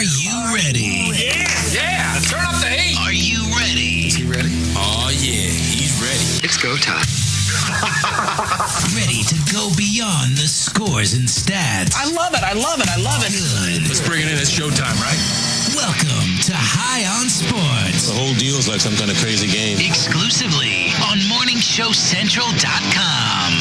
Are you ready? Yeah, turn up the heat. Are you ready? Is he ready? Oh, yeah, he's ready. It's go time. Ready to go beyond the scores and stats. I love it. Good. Let's bring it in. It's showtime, right? Welcome to High on Sports. The whole deal is like some kind of crazy game. Exclusively on MorningShowCentral.com.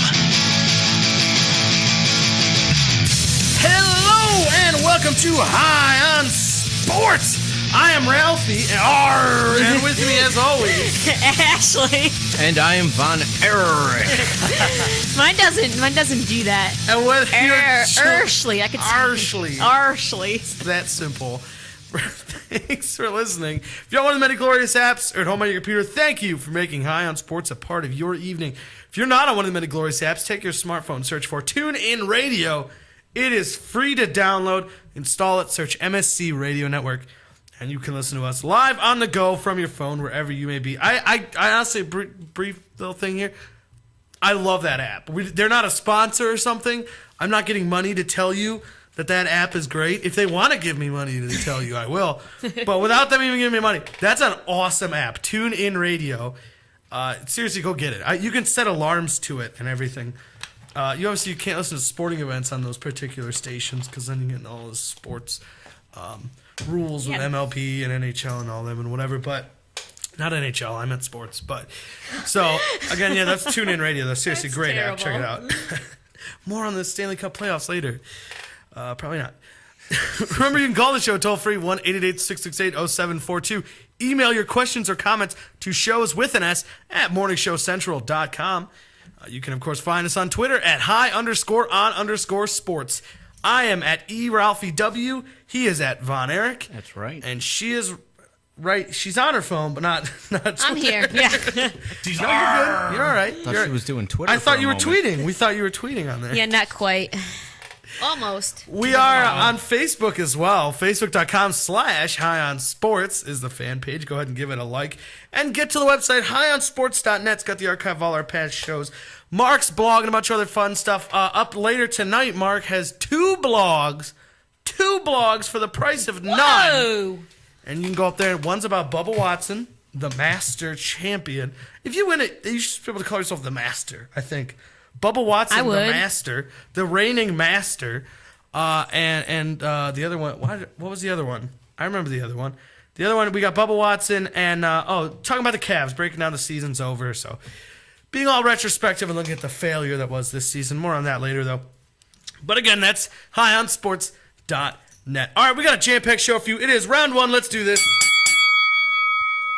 Hello and welcome to High on Sports. I am Ralphie, and with me as always, Ashley. and I am Von Erich. Mine doesn't do that. And with Arshly. I could Arshly. Arshly. It's that simple. Thanks for listening. If you're on one of the many glorious apps or at home on your computer, thank you for making High on Sports a part of your evening. If you're not on one of the many glorious apps, take your smartphone, search for TuneIn Radio. It is free to download. Install it, search MSC Radio Network, and you can listen to us live on the go from your phone wherever you may be. I honestly, brief little thing here. I love that app. They're not a sponsor or something. I'm not getting money to tell you that app is great. If they want to give me money to tell you, I will. But without them even giving me money, that's an awesome app. TuneIn Radio. Seriously, go get it. You can set alarms to it and everything. You can't listen to sporting events on those particular stations because then you get all the sports rules with MLB and NHL and all them and whatever. But not NHL. I meant sports. But so again, yeah, that's TuneIn Radio. That's seriously great app. Check it out. More on the Stanley Cup playoffs later. Probably not. Remember, you can call the show toll free 1-888-668-0742. Email your questions or comments to shows with an S at morningshowcentral.com. You can, of course, find us on Twitter at high_on_sports. I am at eRalphieW. He is at Von Erich. That's right. And she is right. She's on her phone, but not I'm here. Yeah. No, you're good. You're all right. I thought she was doing Twitter. I thought you were tweeting. We thought you were tweeting on there. Yeah, not quite. Almost. We are on Facebook as well. Facebook.com/HighOnSports is the fan page. Go ahead and give it a like. And get to the website, highonsports.net. It's got the archive of all our past shows. Mark's blog and a bunch of other fun stuff. Up later tonight, Mark has two blogs for the price of none. Whoa. And you can go up there. One's about Bubba Watson, the Master Champion. If you win it, you should be able to call yourself the Master, I think. Bubba Watson, the Master, the reigning Master, and the other one. What was the other one? I remember the other one. The other one, we got Bubba Watson and talking about the Cavs, breaking down the season's over. So being all retrospective and looking at the failure that was this season. More on that later, though. But again, that's highonsports.net. All right, we got a jam-packed show for you. It is round one. Let's do this.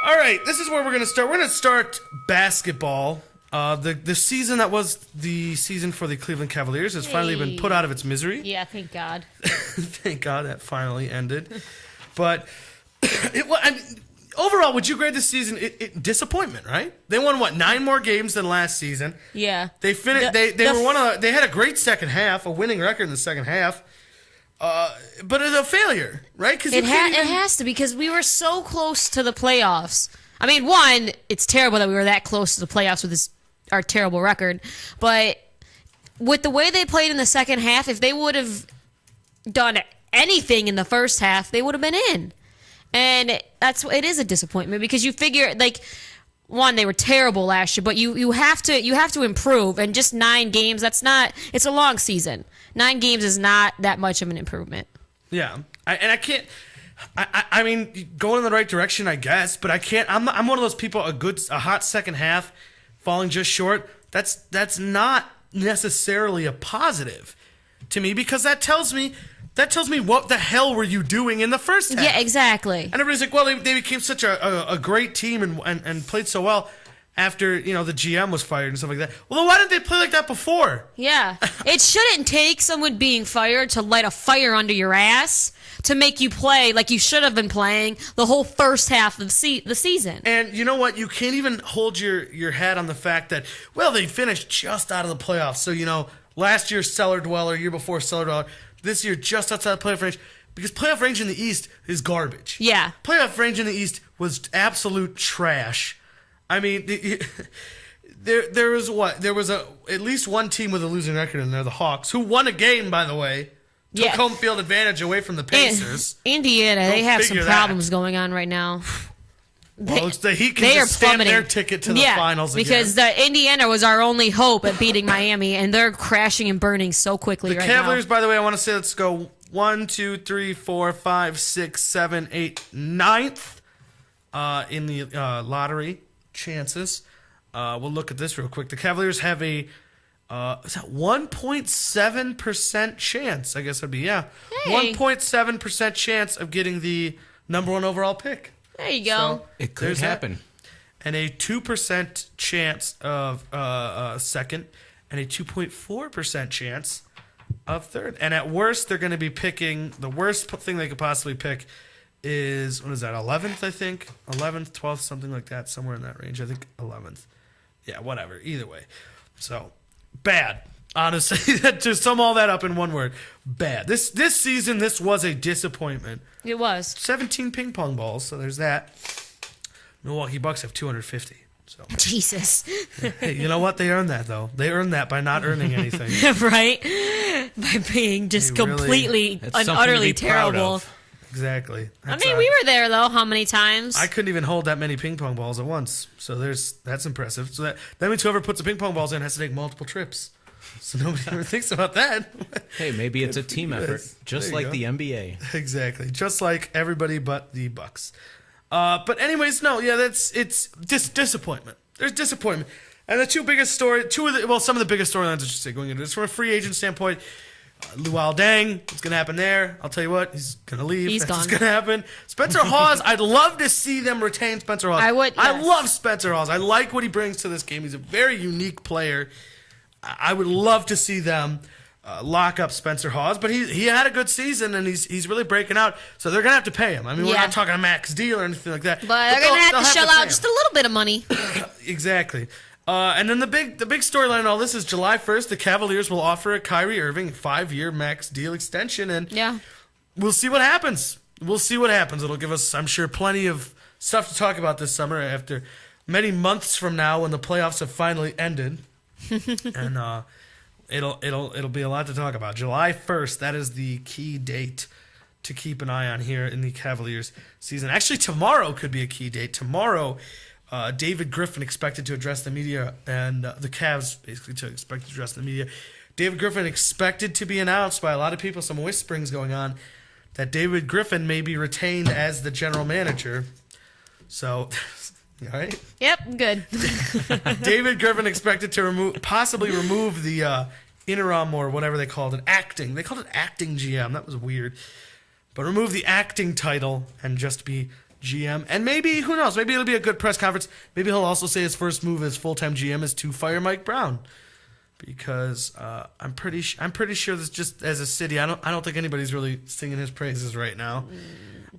All right, this is where we're going to start. We're going to start basketball. The season that was the season for the Cleveland Cavaliers has finally been put out of its misery. Yeah, thank God. Thank God that finally ended. But overall, would you grade this season disappointment? Right? They won 9 more games than last season. Yeah. They finished. They had a great second half, a winning record in the second half. But it's a failure, right? Because it has to, because we were so close to the playoffs. I mean, one, it's terrible that we were that close to the playoffs with our terrible record. But with the way they played in the second half, if they would have done anything in the first half, they would have been in. And it is a disappointment because you figure, one, they were terrible last year, but you have to improve. And just 9 games, it's a long season. 9 games is not that much of an improvement. Yeah, I mean, going in the right direction, I guess, but I can't. I'm one of those people. A hot second half, falling just short. That's not necessarily a positive to me, because that tells me what the hell were you doing in the first half? Yeah, exactly. And everybody's like, well, they became such a great team and played so well after the GM was fired and stuff like that. Well, then why didn't they play like that before? Yeah, it shouldn't take someone being fired to light a fire under your ass to make you play like you should have been playing the whole first half of the season. And you know what? You can't even hold your hat on the fact that, well, they finished just out of the playoffs. So, last year, cellar dweller, year before, cellar dweller. This year, just outside the playoff range. Because playoff range in the East is garbage. Yeah. Playoff range in the East was absolute trash. I mean, there was at least one team with a losing record in there, the Hawks, who won a game, by the way. took home field advantage away from the Pacers. Indiana, they have some figure problems that. going on right now. Well, it's the Heat can They are just stamp plummeting. their ticket to the finals again. Because the Indiana was our only hope at beating Miami, and they're crashing and burning so quickly The right Cavaliers, now. by the way, I want to say let's go 1, 2, 3, 4, 5, 6, 7, 8, 9th in the lottery chances. We'll look at this real quick. The Cavaliers have a is that 1.7% chance? I guess it'd be, yeah. Hey. 1.7% chance of getting the number 1 overall pick. There you go. So, It could there's that. happen. And a 2% chance of second, and a 2.4% chance of third. And at worst, they're going to be picking, the worst thing they could possibly pick is, what is that, 11th, I think? 11th, 12th, something like that, somewhere in that range. I think 11th. Yeah, whatever. Either way. So, bad. Honestly, to sum all that up in one word, bad. This season, this was a disappointment. It was. 17 ping pong balls, so there's that. Milwaukee Bucks have 250. So Jesus. hey, you know what? They earned that though. They earned that by not earning anything. Right? By being just They really- completely That's and something to utterly be proud terrible. of. Exactly. I That's, mean, we were there though. How many times? I couldn't even hold that many ping pong balls at once. So that's impressive. So that means whoever puts the ping pong balls in has to take multiple trips. So nobody ever thinks about that. Hey, maybe it's a team effort, just There you like the NBA. Exactly. Just like everybody but the Bucks. But anyways, no, yeah, it's disappointment. There's disappointment. And the some of the biggest storylines, I should say, going into this from a free agent standpoint, Luol Deng, what's going to happen there? I'll tell you what, he's going to leave. He's That's what's gone. going to happen. Spencer Hawes, I'd love to see them retain Spencer Hawes. I would, I yes. love Spencer Hawes. I like what he brings to this game. He's a very unique player. I would love to see them lock up Spencer Hawes, but he had a good season and he's really breaking out. So they're gonna have to pay him. I mean, we're Yeah. not talking a max deal or anything like that. but they're going to have to shell pay out him. just a little bit of money. Exactly. And then the big storyline in all this is July 1st, the Cavaliers will offer a Kyrie Irving 5-year max deal extension, and Yeah. we'll see what happens. It'll give us, I'm sure, plenty of stuff to talk about this summer after many months from now when the playoffs have finally ended. And it'll be a lot to talk about. July 1st, that is the key date to keep an eye on here in the Cavaliers season. Actually, tomorrow could be a key date. Tomorrow, David Griffin expected to address the media, and the Cavs basically to expect to address the media. David Griffin expected to be announced by a lot of people, some whisperings going on, that David Griffin may be retained as the general manager. So, all right. Yep, good. David Griffin expected to possibly remove the interim or whatever they called it, acting. They called it acting GM. That was weird. But remove the acting title and just be GM. And maybe, who knows, maybe it'll be a good press conference. Maybe he'll also say his first move as full-time GM is to fire Mike Brown. Because I'm pretty sure this, just as a city, I don't think anybody's really singing his praises right now.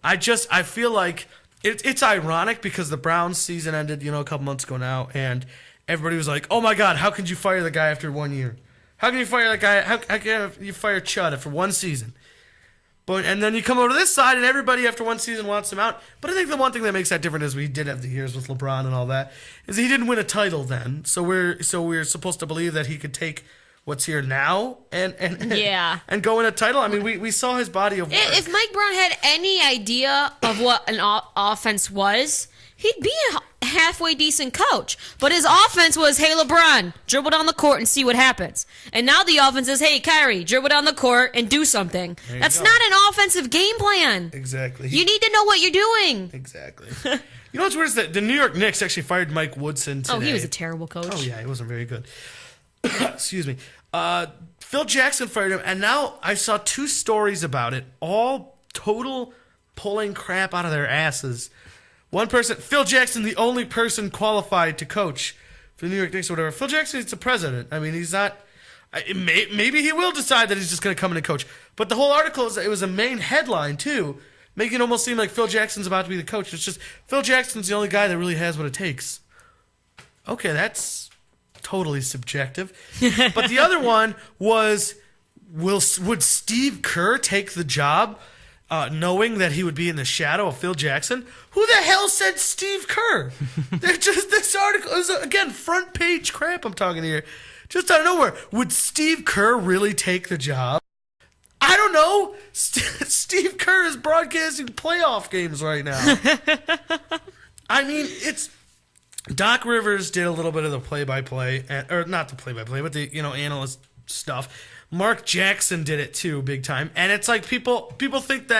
I feel like it's ironic because the Browns season ended, a couple months ago now, and everybody was like, "Oh my God, how could you fire the guy after 1 year? How can you fire that guy? How can you fire Chud after one season?" And then you come over to this side, and everybody after one season wants him out. But I think the one thing that makes that different is we did have the years with LeBron and all that, is he didn't win a title then. So we're supposed to believe that he could take what's here now and Yeah. and go in a title. I mean, we saw his body of work. If Mike Brown had any idea of what an offense was, he'd be a halfway decent coach. But his offense was, hey, LeBron, dribble down the court and see what happens. And now the offense is, hey, Kyrie, dribble down the court and do something. There you That's go. not an offensive game plan. Exactly. You need to know what you're doing. Exactly. You know what's weird is that the New York Knicks actually fired Mike Woodson today. Oh, he was a terrible coach. Oh, yeah, he wasn't very good. Excuse me. Phil Jackson fired him, and now I saw 2 stories about it, all total pulling crap out of their asses. One person, Phil Jackson, the only person qualified to coach for the New York Knicks or whatever. Phil Jackson is the president. I mean, he's not... Maybe he will decide that he's just going to come in and coach. But the whole article, it was a main headline, too, making it almost seem like Phil Jackson's about to be the coach. It's just, Phil Jackson's the only guy that really has what it takes. Okay, that's totally subjective. But the other one was, would Steve Kerr take the job knowing that he would be in the shadow of Phil Jackson? Who the hell said Steve Kerr? They're just, this article is, again, front page crap I'm talking here. Just out of nowhere. Would Steve Kerr really take the job? I don't don't know. Steve Kerr is broadcasting playoff games right now. I mean, it's Doc Rivers did a little bit of the play-by-play, or not the play-by-play, but the analyst stuff. Mark Jackson did it too, big time. And it's like people think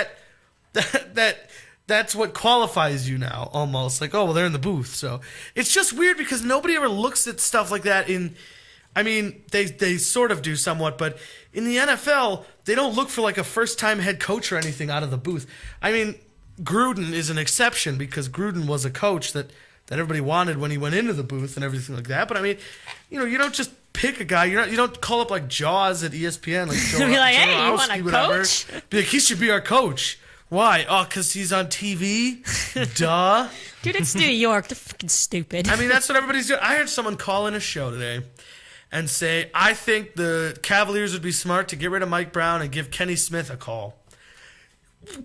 that's what qualifies you now, almost. Like, oh, well, they're in the booth. So it's just weird because nobody ever looks at stuff like that they sort of do somewhat, but in the NFL, they don't look for like a first-time head coach or anything out of the booth. I mean, Gruden is an exception because Gruden was a coach that everybody wanted when he went into the booth and everything like that. But I mean, you don't just pick a guy. You don't call up like Jaws at ESPN, like Joe, Be like, hey, you Orlowski, want a whatever. coach? Be like, he should be our coach. Why? Oh, because he's on TV? Duh. Dude, it's New York. They're fucking stupid. I mean, that's what everybody's doing. I heard someone call in a show today and say, I think the Cavaliers would be smart to get rid of Mike Brown and give Kenny Smith a call.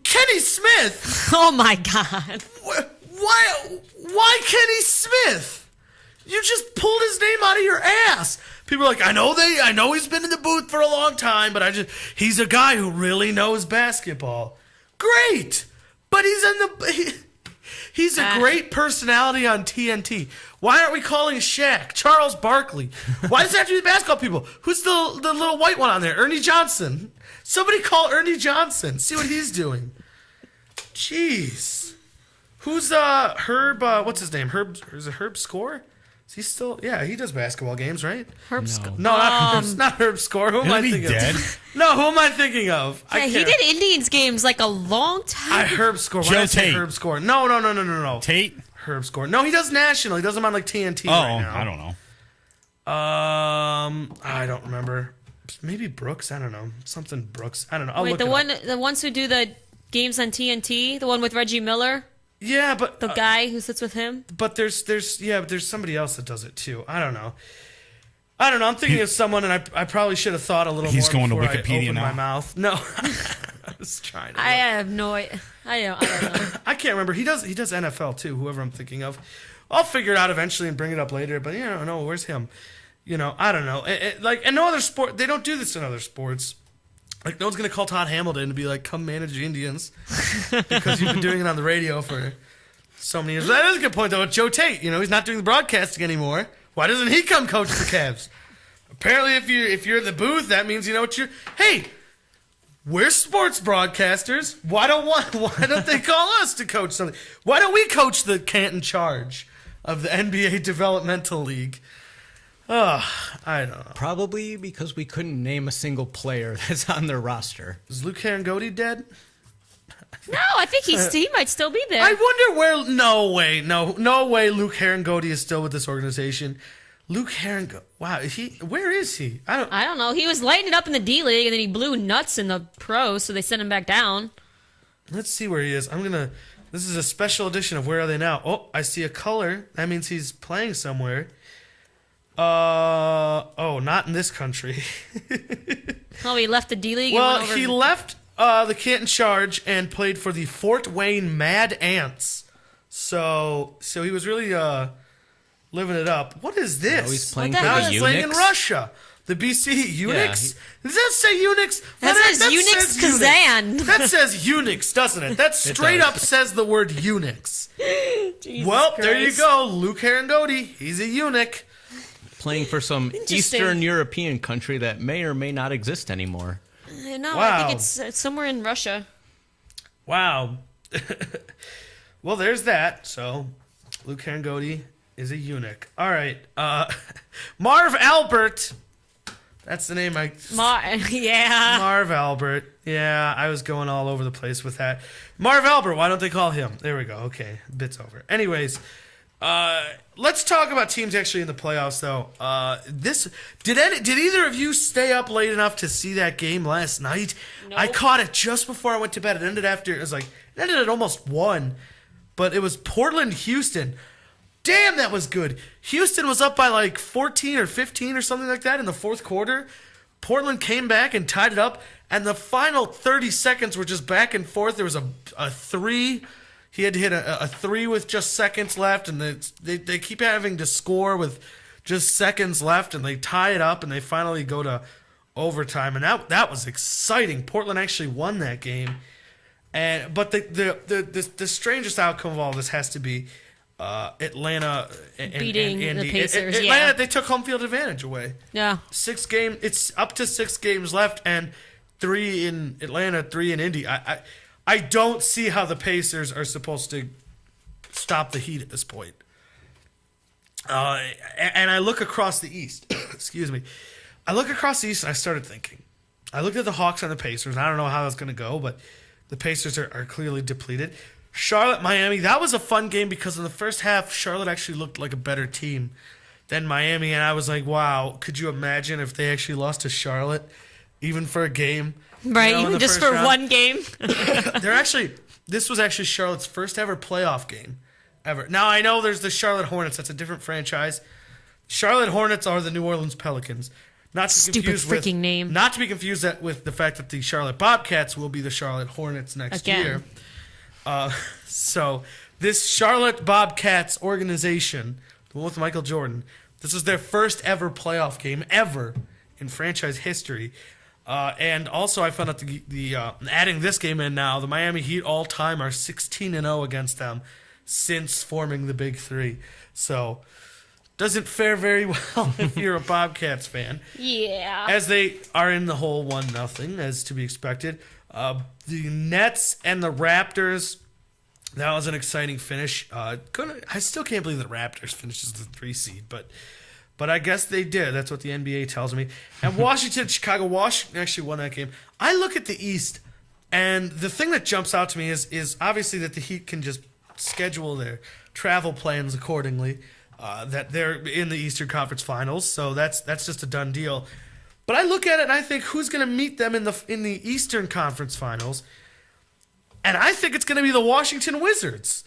Kenny Smith? Oh, my God. Why Kenny Smith? You just pulled his name out of your ass. People are like, I know he's been in the booth for a long time, but he's a guy who really knows basketball. Great. But he's a great personality on TNT. Why aren't we calling Shaq? Charles Barkley. Why does it have to be basketball people? Who's the little white one on there? Ernie Johnson. Somebody call Ernie Johnson. See what he's doing. Jeez. Who's Herb? What's his name? Is it Herb Score? Is he still? Yeah, he does basketball games, right? Herb Score. No, not Herb Score. Who am I thinking of? No, who am I thinking of? Yeah, he did Indians games like a long time. Herb Score. Why Joe did I say Tate. Herb Score? No. Tate? Herb Score. No, he does national. He does them on like TNT right now. I don't know. I don't remember. Maybe Brooks. I don't know. Something Brooks. I don't know. I'll Wait, look the ones who do the games on TNT, the one with Reggie Miller, Yeah, but the guy who sits with him. but there's somebody else that does it too. I don't know. I'm thinking of someone, and I probably should have thought a little He's more going to before I Wikipedia opened now. my mouth. No, I was trying to. I have no idea. I don't know. I can't remember. He does NFL too. Whoever I'm thinking of, I'll figure it out eventually and bring it up later. But no, where's him? I don't know. Like, and no other sport. They don't do this in other sports. Like, no one's gonna call Todd Hamilton and be like, "Come manage the Indians," because you've been doing it on the radio for so many years. That is a good point though. With Joe Tate, he's not doing the broadcasting anymore. Why doesn't he come coach the Cavs? Apparently, if you're in the booth, that means you know what you're. Hey, we're sports broadcasters. Why don't they call us to coach something? Why don't we coach the Canton Charge of the NBA Developmental League? I don't know. Probably because we couldn't name a single player that's on their roster. Is Luke Herringody dead? No, I think he might still be there. I wonder where. No way. Luke Herringody is still with this organization. Luke Herringody. Wow. Where is he? I don't know. He was lighting it up in the D League, and then he blew nuts in the pros, so they sent him back down. Let's see where he is. This is a special edition of Where Are They Now? Oh, I see a color. That means he's playing somewhere. Not in this country. Oh, he left the D League. Well, he left the Canton Charge and played for the Fort Wayne Mad Ants. So he was really living it up. What is this? Now he's playing What for the Now hell the he's playing in Eunuchs. Russia. The BC Eunuchs? Does that say Eunuchs? That says Eunuchs says Kazan. Eunuchs. That says Eunuchs, doesn't it? That straight does. up says the word eunuchs. Jesus Well, there you Christ. go. Luke Herringody. He's a eunuch. Playing for some Interesting. Eastern European country that may or may not exist anymore. No, Wow. I think it's somewhere in Russia. Wow. Well, there's that. So, Luke Herringody is a eunuch. All right. Marv Albert. That's the name Yeah. Marv Albert. Yeah, I was going all over the place with that. Marv Albert. Why don't they call him? There we go. Okay, bit's over. Anyways, let's talk about teams actually in the playoffs, though. Did either of you stay up late enough to see that game last night? Nope. I caught it just before I went to bed. It ended at almost 1, but it was Portland Houston. Damn, that was good. Houston was up by like 14 or 15 or something like that in the fourth quarter. Portland came back and tied it up, and the final 30 seconds were just back and forth. There was a three. He had to hit a three with just seconds left, and they keep having to score with just seconds left, and they tie it up, and they finally go to overtime, and that was exciting. Portland actually won that game, but the strangest outcome of all this has to be Atlanta Beating and the Indy. Pacers. Atlanta, they took home field advantage away. Yeah. It's up to 6 games left, and 3 in Atlanta, 3 in Indy. I don't see how the Pacers are supposed to stop the Heat at this point. And I look across the East. Excuse me. I look across the East and I started thinking. I looked at the Hawks and the Pacers. I don't know how that's going to go, but the Pacers are clearly depleted. Charlotte, Miami, that was a fun game because in the first half, Charlotte actually looked like a better team than Miami. And I was like, wow, could you imagine if they actually lost to Charlotte, even for a game? Right, in even the just first for round? one game. This was actually Charlotte's first ever playoff game ever. Now, I know there's the Charlotte Hornets. That's a different franchise. Charlotte Hornets are the New Orleans Pelicans. Not to be Stupid confused freaking with, name. Not to be confused with the fact that the Charlotte Bobcats will be the Charlotte Hornets next Again. year. So this Charlotte Bobcats organization, the one with Michael Jordan, this is their first ever playoff game ever in franchise history. And also, I found out the adding this game in now, the Miami Heat all time are 16-0 against them since forming the Big Three. So doesn't fare very well if you're a Bobcats fan. Yeah. As they are in the hole 1-0, as to be expected. The Nets and the Raptors, that was an exciting finish. I still can't believe the Raptors finished as the 3 seed, but I guess they did. That's what the NBA tells me. And Chicago, Washington actually won that game. I look at the East, and the thing that jumps out to me is obviously that the Heat can just schedule their travel plans accordingly. That they're in the Eastern Conference Finals, so that's just a done deal. But I look at it and I think, who's going to meet them in the Eastern Conference Finals? And I think it's going to be the Washington Wizards.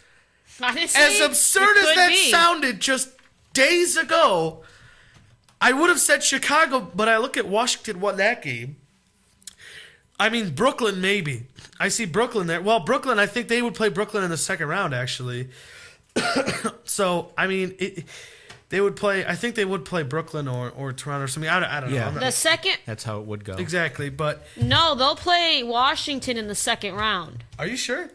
Honestly, As absurd it as could that be. sounded just days ago, I would have said Chicago, but I look at Washington won that game. I mean, Brooklyn maybe. I see Brooklyn there. Well, Brooklyn, I think they would play Brooklyn in the second round, actually. So, I mean, they would play. I think they would play Brooklyn or Toronto or something. I don't know. Yeah. I'm not- The second, That's how it would go. exactly, but no, they'll play Washington in the second round. are you sure?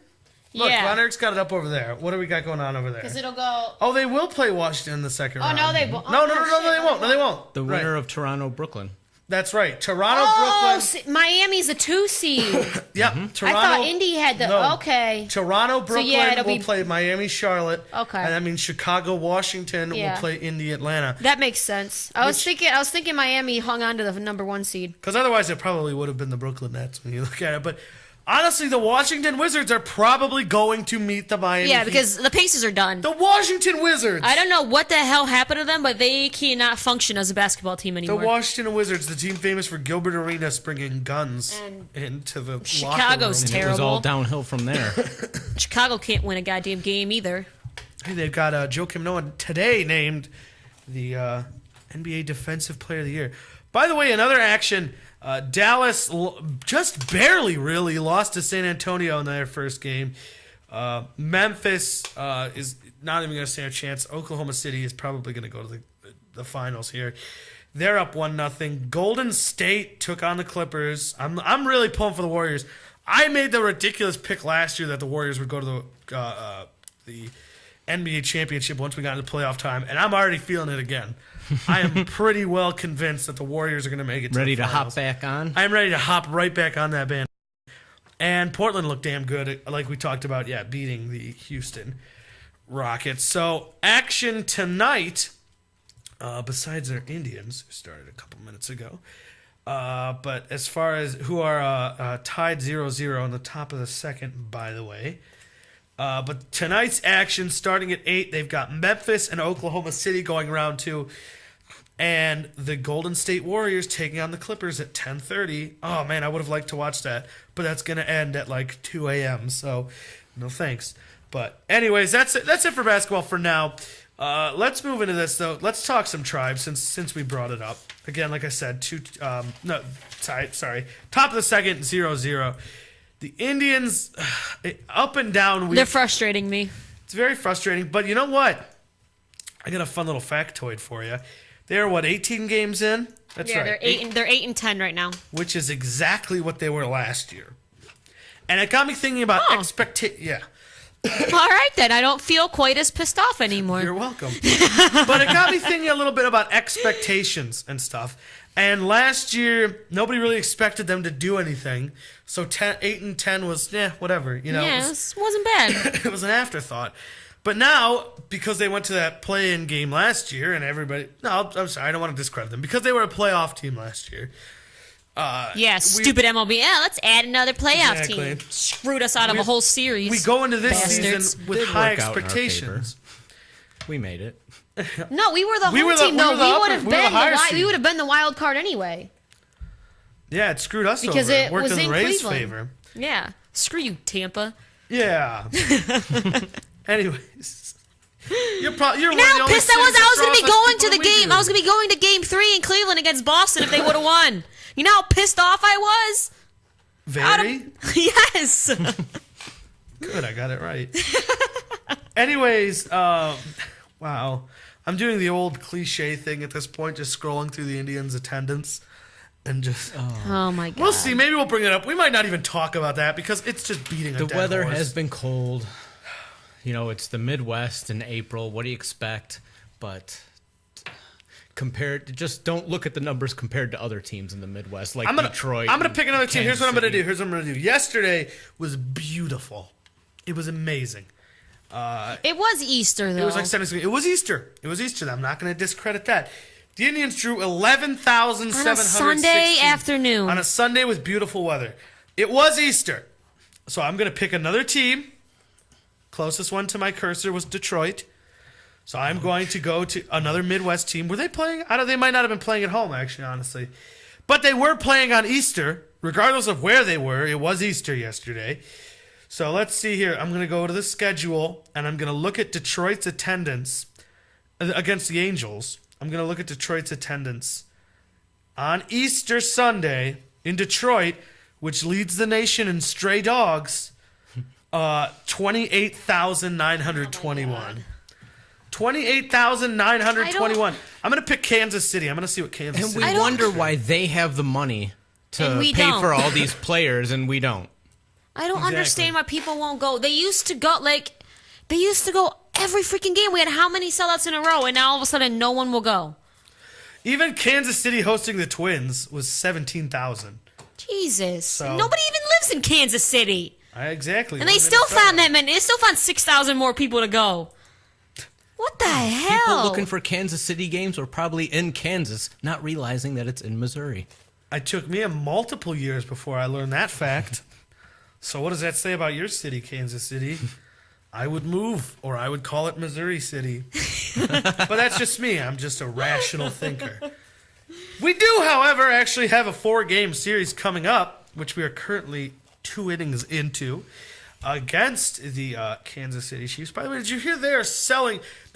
Look, Yeah. Ron Eric's got it up over there. What do we got going on over there? Because it'll go. Oh, they will play Washington in the second round. no, they won't. No, Oh, no, no, no, no, shit, they no, won't. they No, they won't. The Right. winner of Toronto, Brooklyn. That's right. Toronto, Oh, Brooklyn. Miami's a 2 seed. Yep. I Toronto. thought Indy had the. No. Okay. Toronto, Brooklyn yeah, it'll will be- play Miami, Charlotte. Okay. And that means Chicago, Washington Yeah. will play Indy, Atlanta. That makes sense. I was thinking Miami hung on to the number 1 seed. Because otherwise, it probably would have been the Brooklyn Nets when you look at it. But honestly, the Washington Wizards are probably going to meet the Miami Yeah, Heat. because the Pacers are done. The Washington Wizards. I don't know what the hell happened to them, but they cannot function as a basketball team The anymore. Washington Wizards, the team famous for Gilbert Arenas bringing guns And into the Chicago's locker room. It was all Terrible. downhill from there. Chicago can't win a goddamn game either. Hey, they've got Joakim Noah today named the NBA Defensive Player of the Year. By the way, another action, Dallas just barely really lost to San Antonio in their first game. Memphis is not even going to stand a chance. Oklahoma City is probably going to go to the finals here. They're up 1-0. Golden State took on the Clippers. I'm really pulling for the Warriors. I made the ridiculous pick last year that the Warriors would go to the NBA championship once we got into playoff time, and I'm already feeling it again. I am pretty well convinced that the Warriors are going to make it to Ready the to finals. hop back on? I'm ready to hop right back on that band. And Portland looked damn good, like we talked about, beating the Houston Rockets. So, action tonight, besides our Indians, who started a couple minutes ago, but as far as who are tied 0-0 on the top of the second, by the way. But tonight's action, starting at 8, they've got Memphis and Oklahoma City going round 2. And the Golden State Warriors taking on the Clippers at 10:30. Oh, man, I would have liked to watch that. But that's going to end at like 2 a.m., so no thanks. But anyways, that's it for basketball for now. Let's move into this, though. Let's talk some tribes since we brought it up. Again, like I said, top of the second, 0-0. The Indians, up and down. They're frustrating me. It's very frustrating, but you know what? I got a fun little factoid for you. They're, 18 games in? That's Yeah, right. they're 8-10 right now. Which is exactly what they were last year. And it got me thinking about expectation. Yeah. All right, then. I don't feel quite as pissed off anymore. You're welcome. But it got me thinking a little bit about expectations and stuff. And last year, nobody really expected them to do anything. So 8-10 was, whatever. You know, Yes, wasn't bad. it was an afterthought. But now, because they went to that play-in game last year, and everybody... No, I'm sorry, I don't want to discredit them. Because they were a playoff team last year. Yeah, stupid MLB. Yeah, let's add another playoff Exactly. team. Screwed us out of a whole series. We go into this Bastards. season with Did high work out in our expectations. We made it. No, we were the We home were the- team. we No, were the we upper- would have we were the been higher the seed. we would have been the wild card anyway. Yeah, it screwed us Because over. it Worked was in the in Rays' Cleveland. favor. Yeah, screw you, Tampa. Yeah. Anyways. You're one of You know the how only pissed I cities was? that I was going to draws be less going to people the than we game. do. I was going to be going to Game 3 in Cleveland against Boston if they would have won. You know how pissed off I was? Very? Yes. Good, I got it right. Anyways, wow. I'm doing the old cliche thing at this point, just scrolling through the Indians' attendance. And just... Oh, my God. We'll see. Maybe we'll bring it up. We might not even talk about that because it's just beating a The dead weather horse. has been cold. You know, it's the Midwest in April. What do you expect? But just don't look at the numbers compared to other teams in the Midwest, like Detroit. I'm gonna pick another team. Here's Kansas what I'm gonna City. do. Here's what I'm gonna do. Yesterday was beautiful. It was amazing. It was Easter, though. It was like it was Easter. It was Easter. I'm not gonna discredit that. The Indians drew 11,716 on a Sunday afternoon. on a Sunday with beautiful weather. It was Easter, so I'm gonna pick another team. Closest one to my cursor was Detroit. So I'm going to go to another Midwest team. Were they playing? They might not have been playing at home, actually, honestly. But they were playing on Easter. Regardless of where they were, it was Easter yesterday. So let's see here. I'm going to go to the schedule, and I'm going to look at Detroit's attendance against the Angels. I'm going to look at Detroit's attendance on Easter Sunday in Detroit, which leads the nation in stray dogs, 28,921. 28,921. I'm going to pick Kansas City. I'm going to see what Kansas And City we wonder why they have the money to And we pay don't. for all these players, and we don't. I don't understand why people won't go. They used to go every freaking game. We had how many sellouts in a row, and now all of a sudden no one will go. Even Kansas City hosting the Twins was 17,000. Jesus. So- Nobody even lives in Kansas City. Exactly. And they still found that many. They still found 6,000 more people to go. What the hell? People looking for Kansas City games were probably in Kansas, not realizing that it's in Missouri. It took me multiple years before I learned that fact. So what does that say about your city, Kansas City? I would move, or I would call it Missouri City. But that's just me. I'm just a rational thinker. We do, however, actually have a 4-game series coming up, which we are currently 2 innings into, against the Kansas City Chiefs. By the way, did you hear they're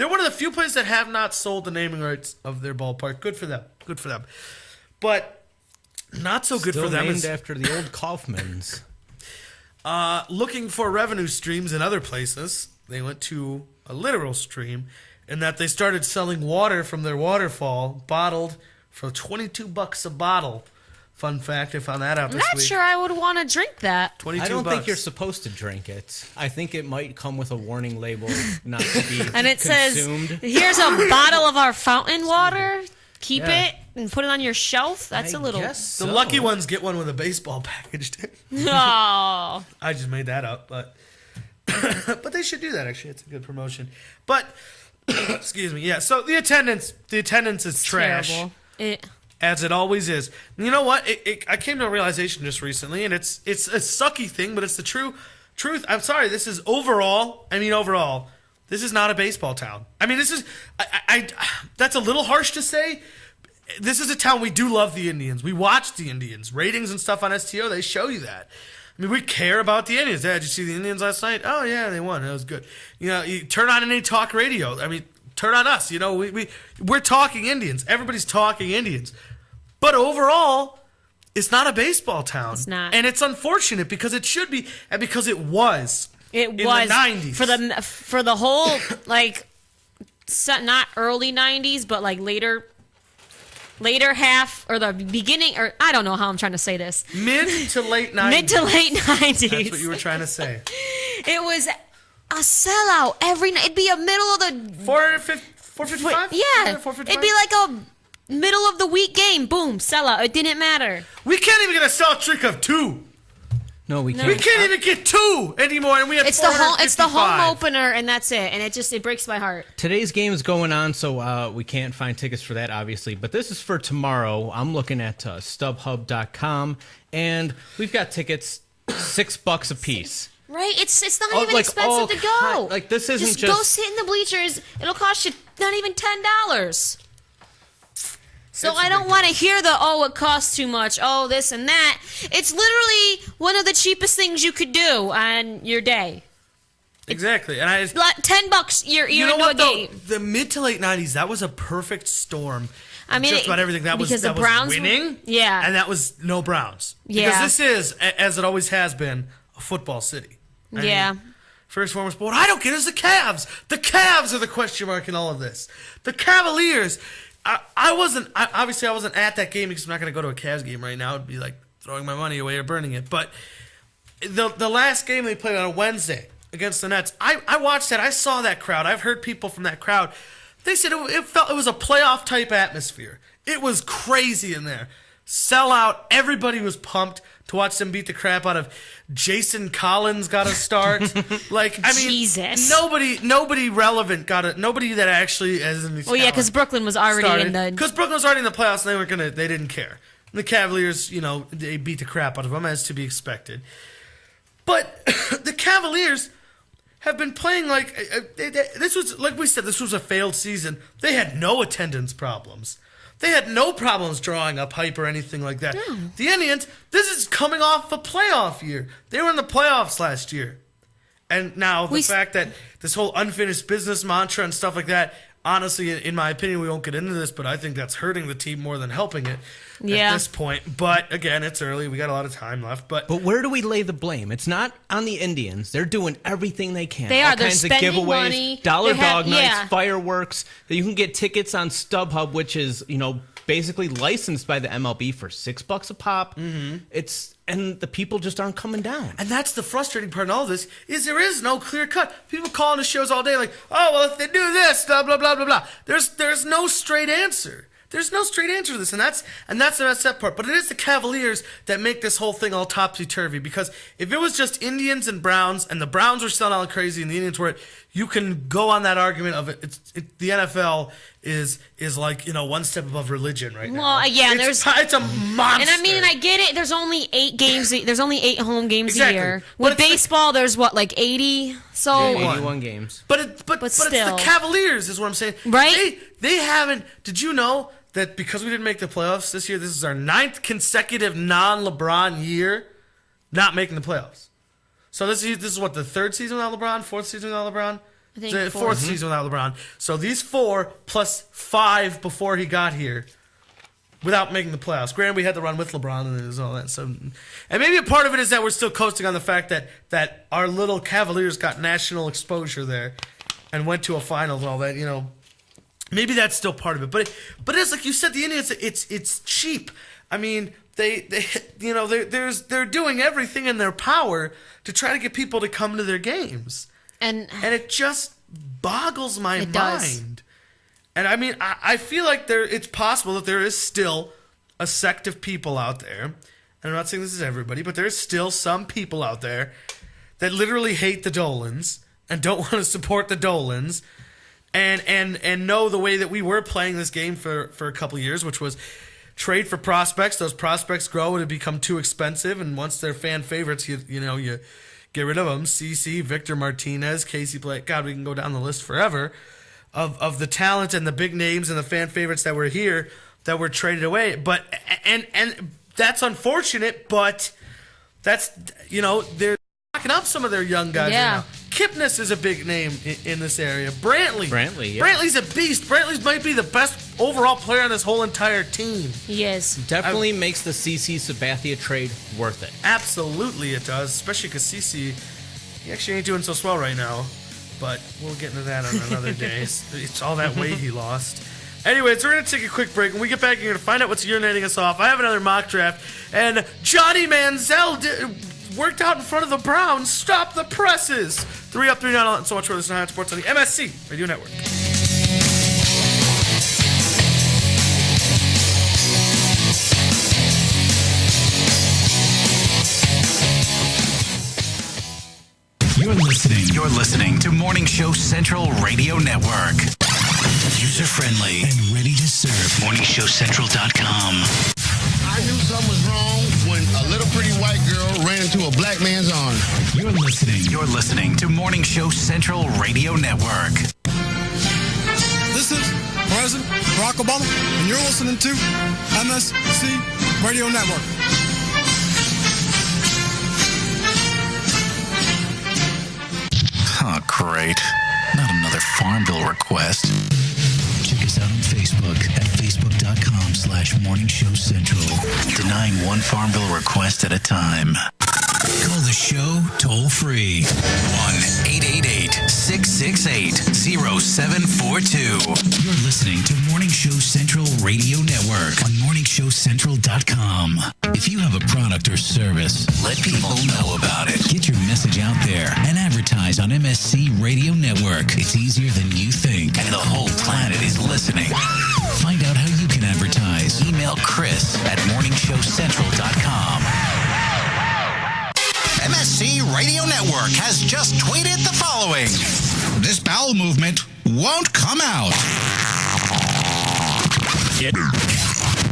one of the few places that have not sold the naming rights of their ballpark. Good for them. Good for them. But not so good Still for them named is after the old Kaufmans. looking for revenue streams in other places. They went to a literal stream in that they started selling water from their waterfall, bottled for $22 a bottle. Fun fact, I found that out I'm this not week. sure I would want to drink that. 22 I don't bucks. think you're supposed to drink it. I think it might come with a warning label not to be And it consumed. says, here's a bottle of our fountain water. Keep Yeah. it and put it on your shelf. That's I a little. guess The so. lucky ones get one with a baseball package. Oh. I just made that up, but but they should do that. Actually, it's a good promotion. But excuse me, yeah. So the attendance is trash, Terrible. as it always is. And you know what? I came to a realization just recently, and it's a sucky thing, but it's the truth. I'm sorry. This is overall. This is not a baseball town. I mean, this is. That's a little harsh to say. This is a town we do love the Indians. We watch the Indians. Ratings and stuff on STO, they show you that. I mean, we care about the Indians. Did you see the Indians last night? Oh, yeah, they won. That was good. You know, you turn on any talk radio. I mean, turn on us. You know, we're talking Indians. Everybody's talking Indians. But overall, it's not a baseball town. It's not. And it's unfortunate because it should be and because it was. It in was the 90s. for the whole, like, not early 90s, but like later later half or the beginning, or I don't know how I'm trying to say this. Mid to late 90s. Mid to late 90s. That's what you were trying to say. It was a sellout every night. It'd be a middle of the 455? yeah. 455? It'd be like a middle of the week game. Boom, sellout. It didn't matter. We can't even get a sell streak of 2. No, we can't. We can't even get 2 anymore, and we have It's the home 455. opener, and that's it. And it breaks my heart. Today's game is going on, so we can't find tickets for that, obviously. But this is for tomorrow. I'm looking at StubHub.com, and we've got tickets $6 a piece. Right? It's not Oh, even like, expensive to go. like, this isn't go just- sit in the bleachers. It'll cost you not even $10. So It's I don't ridiculous. want to hear it costs too much. Oh, this and that. It's literally one of the cheapest things you could do on your day. Exactly. And I just, $10, you're you know into what, a though? game. The mid to late 90s, that was a perfect storm. I mean, just about everything. That was because the Browns were- winning. yeah. And that was no Browns. Yeah. Because this is, as it always has been, a football city. I Yeah. mean, first foremost, but what I don't get is the Cavs. The Cavs are the question mark in all of this. The Cavaliers. I wasn't at that game because I'm not going to go to a Cavs game right now. It'd be like throwing my money away or burning it. But the last game they played on a Wednesday against the Nets, I watched that. I saw that crowd. I've heard people from that crowd. They said it was a playoff type atmosphere. It was crazy in there. Sellout. Everybody was pumped to watch them beat the crap out of Jason Collins. Got a start. Like, I mean, Jesus. nobody relevant got it. Nobody that actually has any. Well, yeah, because Brooklyn was already in the. Because Brooklyn was already in the playoffs, and they didn't care. And the Cavaliers, they beat the crap out of them, as to be expected. But the Cavaliers have been playing like this was, like we said, this was a failed season. They had no attendance problems. They had no problems drawing up hype or anything like that. No. The Indians, this is coming off a playoff year. They were in the playoffs last year. And now the fact that this whole unfinished business mantra and stuff like that, honestly, in my opinion, we won't get into this, but I think that's hurting the team more than helping it at this point. But again, it's early. We got a lot of time left. But where do we lay the blame? It's not on the Indians. They're doing everything they can. They All are. They're kinds of spending giveaways, money. dollar They have- dog nights, yeah. fireworks. That you can get tickets on StubHub, which is basically licensed by the MLB for $6 a pop. Mm-hmm. And the people just aren't coming down. And that's the frustrating part in all this, is there is no clear cut. People call on the shows all day like, oh, well, if they do this, blah, blah, blah, blah, blah. There's no straight answer. There's no straight answer to this, and that's the messed up part. But it is the Cavaliers that make this whole thing all topsy-turvy, because if it was just Indians and Browns, and the Browns were selling out crazy and the Indians were, you can go on that argument of the NFL is like, one step above religion right now. Well, yeah, it's a monster. And I mean, I get it. There's only 8 games. There's only 8 home games Exactly. a year. But With it's like- baseball, there's what, 80? So 81 games. But it's still. the Cavaliers is what I'm saying. Right? They haven't. Did you know that because we didn't make the playoffs this year, this is our 9th consecutive non-LeBron year not making the playoffs. So this is what, the 3rd season without LeBron, 4th season without LeBron? I think The 4th fourth. season without LeBron. So these 4 plus 5 before he got here without making the playoffs. Granted, we had to run with LeBron and there's all that. So, and maybe a part of it is that we're still coasting on the fact that our little Cavaliers got national exposure there and went to a finals and all that, Maybe that's still part of it, but it's like you said, the Indians. It's cheap. I mean, they're doing everything in their power to try to get people to come to their games, and it just boggles my It mind. does. And I mean, I feel like it's possible that there is still a sect of people out there, and I'm not saying this is everybody, but there's still some people out there that literally hate the Dolans and don't want to support the Dolans. And know the way that we were playing this game for a couple of years, which was trade for prospects. Those prospects grow and become too expensive, and once they're fan favorites, you get rid of them. CC, Victor Martinez, Casey Blake. God, we can go down the list forever of the talent and the big names and the fan favorites that were here that were traded away. But and that's unfortunate, but that's they're knocking up some of their young guys Yeah. right now. Kipnis is a big name in this area. Brantley, yeah. Brantley's a beast. Brantley might be the best overall player on this whole entire team. he is. Definitely makes the CC Sabathia trade worth it. Absolutely it does, especially because CC, he actually ain't doing so swell right now. But we'll get into that on another day. It's all that weight he lost. Anyways, we're going to take a quick break. When we get back, you're going to find out what's urinating us off. I have another mock draft. And Johnny Manziel worked out in front of the Browns. Stop the presses. 3 Up, 3 Down, and so much for this High on Sports on the MSC Radio Network. You're listening to Morning Show Central Radio Network. User friendly and ready to serve. MorningShowCentral.com. I knew something was wrong when a little pretty white girl ran into a black man's arms. You're listening to Morning Show Central Radio Network. This is President Barack Obama, and you're listening to MSC Radio Network. Oh, great. Not another Farm Bill request. Check us out on Facebook at facebook.com/Morning Show Central. Denying one Farm Bill request at a time. Call the show toll free. 1-888-668-0742. You're listening to Morning Show Central Radio Network on MorningShowCentral.com. If you have a product or service, let people know about it. Get your message out there and advertise on MSC Radio Network. It's easier than you think, and the whole planet is listening. Find out how you can advertise. Email Chris at MorningShowCentral.com. MSC Radio Network has just tweeted the following. This bowel movement won't come out.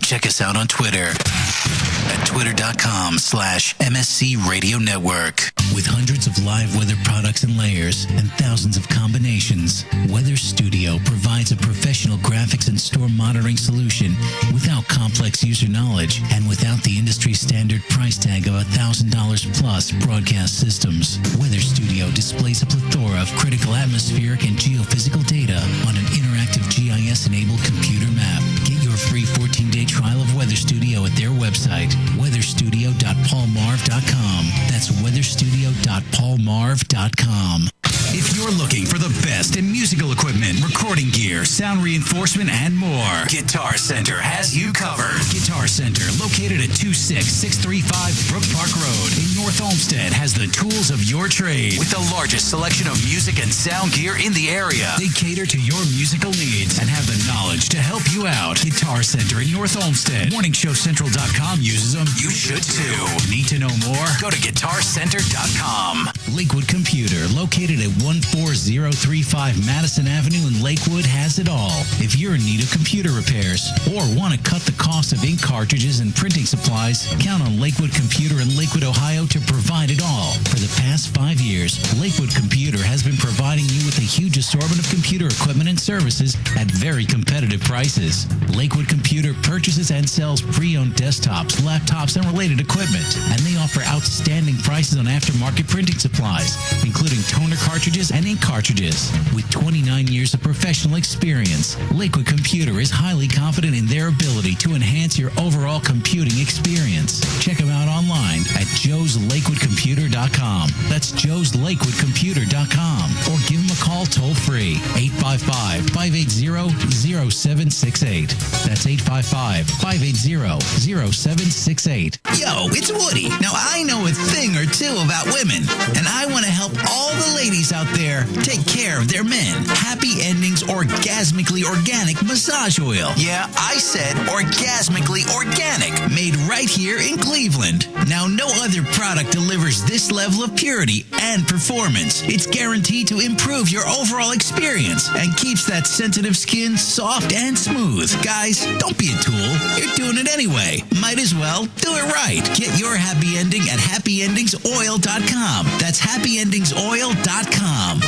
Check us out on Twitter at twitter.com/MSC Radio Network. With hundreds of live weather products and layers and thousands of combinations, Weather Studio provides a professional graphics and store monitoring solution without complex user knowledge and without the industry standard price tag of $1,000 plus broadcast systems. Weather Studio displays a plethora of critical atmospheric and geophysical data on an interactive GIS-enabled computer map. Get your free 14-day trial of Weather Studio at their website, weatherstudio.paulmarv.com. That's weatherstudio.paulmarv.com. If you're looking for the best in musical equipment, recording gear, sound reinforcement, and more, Guitar Center has you covered. Guitar Center, located at 26635 Brook Park Road in North Olmsted, has the tools of your trade with the largest selection of music and sound gear in the area. They cater to your musical needs and have the knowledge to help you out. Guitar Center in North Olmsted. MorningShowCentral.com uses them. You should too. Need to know more? Go to GuitarCenter.com. Lakewood Computer, located at 14035 Madison Avenue in Lakewood, has it all. If you're in need of computer repairs or want to cut the cost of ink cartridges and printing supplies, count on Lakewood Computer in Lakewood, Ohio to provide it all. For the past 5 years, Lakewood Computer has been providing you with a huge assortment of computer equipment and services at very competitive prices. Lakewood Computer purchases and sells pre-owned desktops, laptops, and related equipment, and they offer outstanding prices on aftermarket printing supplies, including toner cartridges and ink cartridges. With 29 years of professional experience, Lakewood Computer is highly confident in their ability to enhance your overall computing experience. Check them out online at joeslakewoodcomputer.com. That's joeslakewoodcomputer.com. Or give them a call toll-free, 855-580-0768. That's 855-580-0768. Yo, it's Woody. Now, I know a thing or two about women, and I want to help all the ladies out there take care of their men. Happy Endings Orgasmically Organic Massage Oil. Yeah, I said orgasmically organic, made right here in Cleveland. Now, no other product delivers this level of purity and performance. It's guaranteed to improve your overall experience and keeps that sensitive skin soft and smooth. Guys, don't be a tool. You're doing it anyway. Might as well do it right. Get your happy ending at happyendingsoil.com. That's happyendingsoil.com.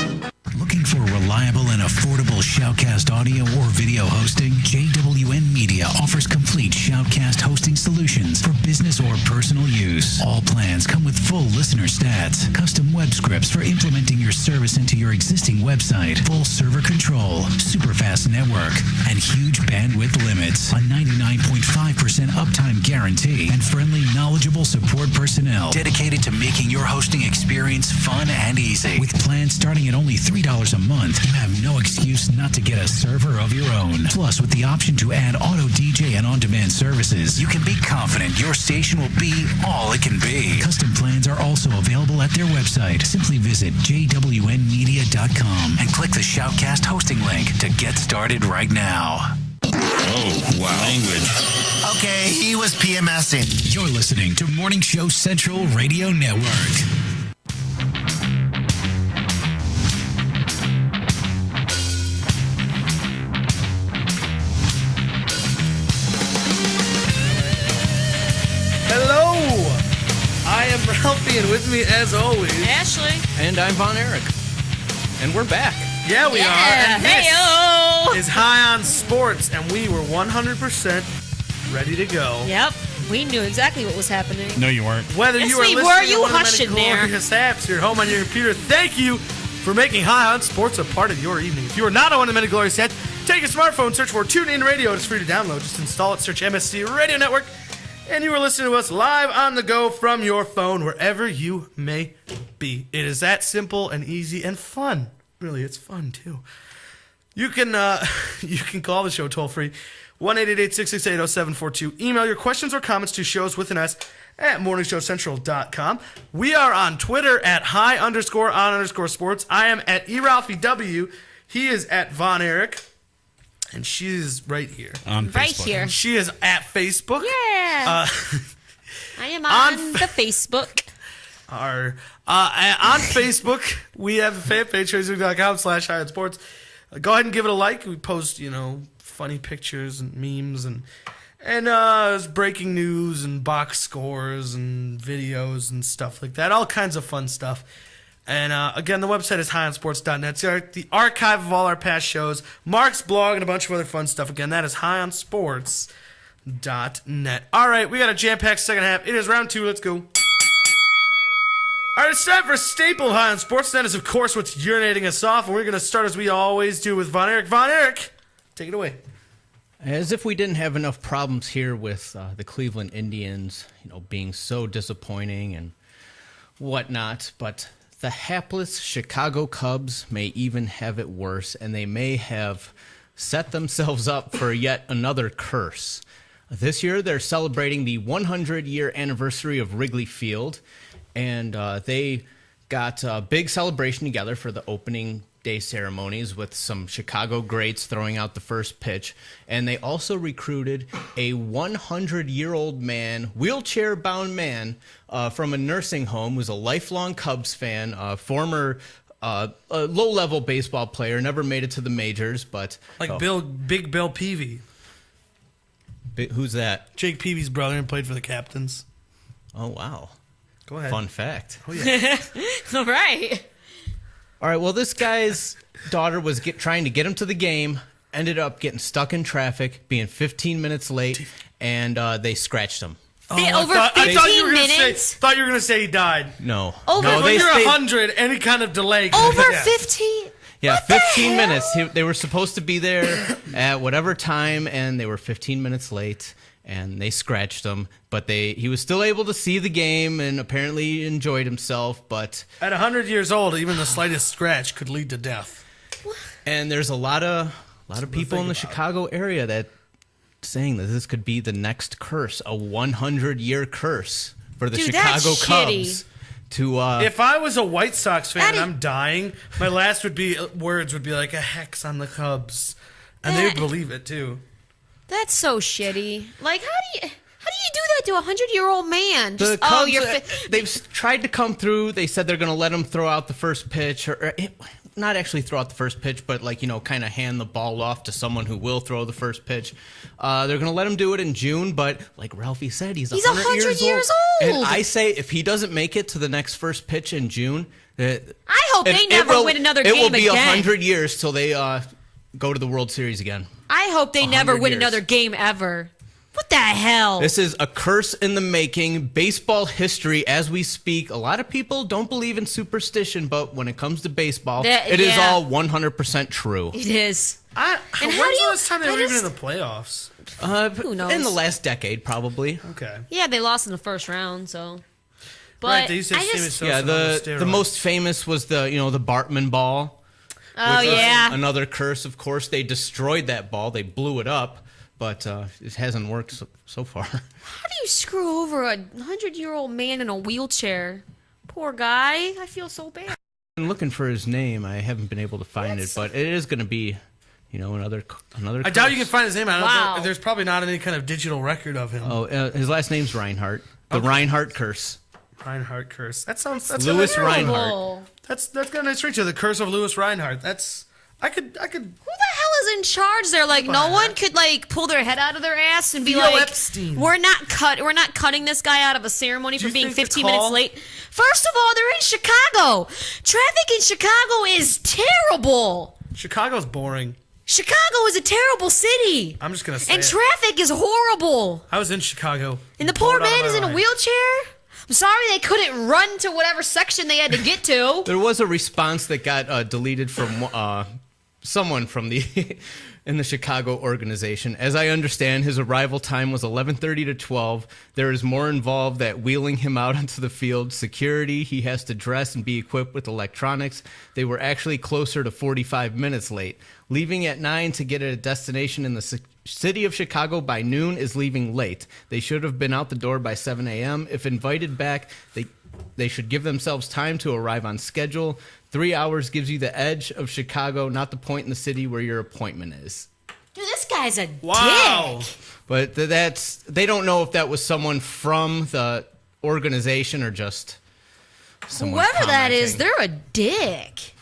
Looking for reliable and affordable Shoutcast audio or video hosting? JWN Media offers complete Shoutcast hosting solutions for business or personal use. All plans come with full listener stats, custom web scripts for implementing your service into your existing website, full server control, super fast network, and huge bandwidth limits, a 99.5% uptime guarantee, and friendly, knowledgeable support personnel dedicated to making your hosting experience fun and easy. With plans starting at only $3 a month, you have no excuse not to get a server of your own. Plus, with the option to add auto DJ and on-demand services, you can be confident your station will be all it can be. Custom plans are also available at their website. Simply visit jwnmedia.com and click the Shoutcast hosting link to get started right now. Oh, wow. Language. Okay, he was PMSing. You're listening to Morning Show Central Radio Network. Hello! I am Ralphie, and with me, as always, Ashley. And I'm Von Erich. And we're back. yeah, we are. And this Hey-o. is High on Sports, and we were 100% ready to go. Yep. We knew exactly what was happening. No, you weren't. Whether Yes, you are we listening were. to You one of the hush many in there. glorious apps here at home on your computer, thank you for making High on Sports a part of your evening. If you are not on one of the many glorious apps, take your smartphone, search for TuneIn Radio. It's free to download. Just install it, search MSC Radio Network, and you are listening to us live on the go from your phone, wherever you may be. It is that simple and easy and fun. Really, it's fun too. You can call the show toll free, 1-888-668-0742. Email your questions or comments to shows with an S at morningshowcentral.com. We are on Twitter at high_on_sports. I am at eRalphieW. He is at Von Erich. And she is right here. On Right Facebook. here. She is at Facebook. Yeah. I am on the Facebook. On Facebook, we have a fan page, facebook.com/high-on-sports. Go ahead and give it a like. We post, funny pictures and memes and breaking news and box scores and videos and stuff like that. All kinds of fun stuff. And again, the website is highansports.net. It's the archive of all our past shows, Mark's blog, and a bunch of other fun stuff. Again, that is highansports.net. All right, we got a jam-packed second half. It is round 2. Let's go. All right, it's time for Staple High on Sports. That is, of course, what's urinating us off. And we're going to start, as we always do, with Von Erich. Von Erich, take it away. As if we didn't have enough problems here with the Cleveland Indians, being so disappointing and whatnot, but the hapless Chicago Cubs may even have it worse, and they may have set themselves up for yet another curse. This year, they're celebrating the 100-year anniversary of Wrigley Field, and they got a big celebration together for the opening day ceremonies with some Chicago greats throwing out the first pitch. And they also recruited a 100-year-old man, wheelchair-bound man, from a nursing home who's a lifelong Cubs fan, former low-level baseball player, never made it to the majors, but... Big Bill Peavy. Who's that? Jake Peavy's brother and played for the Captains. Oh, wow. Go ahead. Fun fact. Oh, yeah. All right. All right, well, this guy's daughter was trying to get him to the game, ended up getting stuck in traffic, being 15 minutes late, and they scratched him. Over I 15 minutes? thought you were going to say he died. No. Over no, When you're stayed- 100, any kind of delay. Over Yeah. 15? Yeah, What the 15 hell? minutes. They were supposed to be there at whatever time, and they were 15 minutes late, and they scratched him. But he was still able to see the game and apparently enjoyed himself. But At 100 years old, even the slightest scratch could lead to death. and there's a lot of people in the Chicago area that saying that this could be the next curse, a 100-year curse for the Dude, that's Chicago shitty. Cubs. To If I was a White Sox fan That and is- I'm dying, my last words would be like a hex on the Cubs. And they would believe it, too. That's so shitty. Like, how do you do that to a 100-year-old man? The Just, Cubs, you're they've tried to come through. They said they're going to let him throw out the first pitch, or not actually throw out the first pitch, but kind of hand the ball off to someone who will throw the first pitch. They're going to let him do it in June, but like Ralphie said, he's 100 years old. And I say if he doesn't make it to the next first pitch in June, I hope they never win another game again. It will be again. 100 years till they go to the World Series again. I hope they never 100 win years. another game ever. What the hell? This is a curse in the making. Baseball history as we speak. A lot of people don't believe in superstition, but when it comes to baseball, it is all 100% true. It is. And when's the last time they were even in the playoffs? Who knows? In the last decade, probably. Okay. Yeah, they lost in the first round, so. But Right, they used to have Sammy Sosa on the steroids. most famous was the Bartman ball. Oh, which was yeah. another curse, of course. They destroyed that ball. They blew it up, but it hasn't worked so far. How do you screw over a 100-year-old man in a wheelchair? Poor guy. I feel so bad. I'm looking for his name. I haven't been able to find it, but it is going to be, another I curse. doubt you can find his name. I don't Wow. know. There's probably not any kind of digital record of him. Oh, his last name's Reinhardt. The Reinhardt curse. Reinhardt curse. That's Louis got a- Reinhardt. Terrible. That's got a nice ring to it. The curse of Louis Reinhardt. I could. Who the hell is in charge there? Like, no one could pull their head out of their ass and be Theo like, Epstein. We're not cutting this guy out of a ceremony Do for you being think the 15 minutes call- late. First of all, they're in Chicago. Traffic in Chicago is terrible. Chicago's boring. Chicago is a terrible city. I'm just gonna say And it. traffic is horrible. I was in Chicago. And the poor Bored out of man my is in a mind. wheelchair. I'm sorry they couldn't run to whatever section they had to get to. There was a response that got deleted from someone from the in the Chicago organization. As I understand, his arrival time was 11:30 to 12. There is more involved that wheeling him out onto the field. Security, he has to dress and be equipped with electronics. They were actually closer to 45 minutes late. Leaving at 9 to get at a destination in the city of Chicago by noon is leaving late. They should have been out the door by 7 a.m. If invited back, they should give themselves time to arrive on schedule. 3 hours gives you the edge of Chicago, not the point in the city where your appointment is. Dude, this guy's a Wow. dick. But they don't know if that was someone from the organization or just someone Whoever that is, commenting. they're a dick.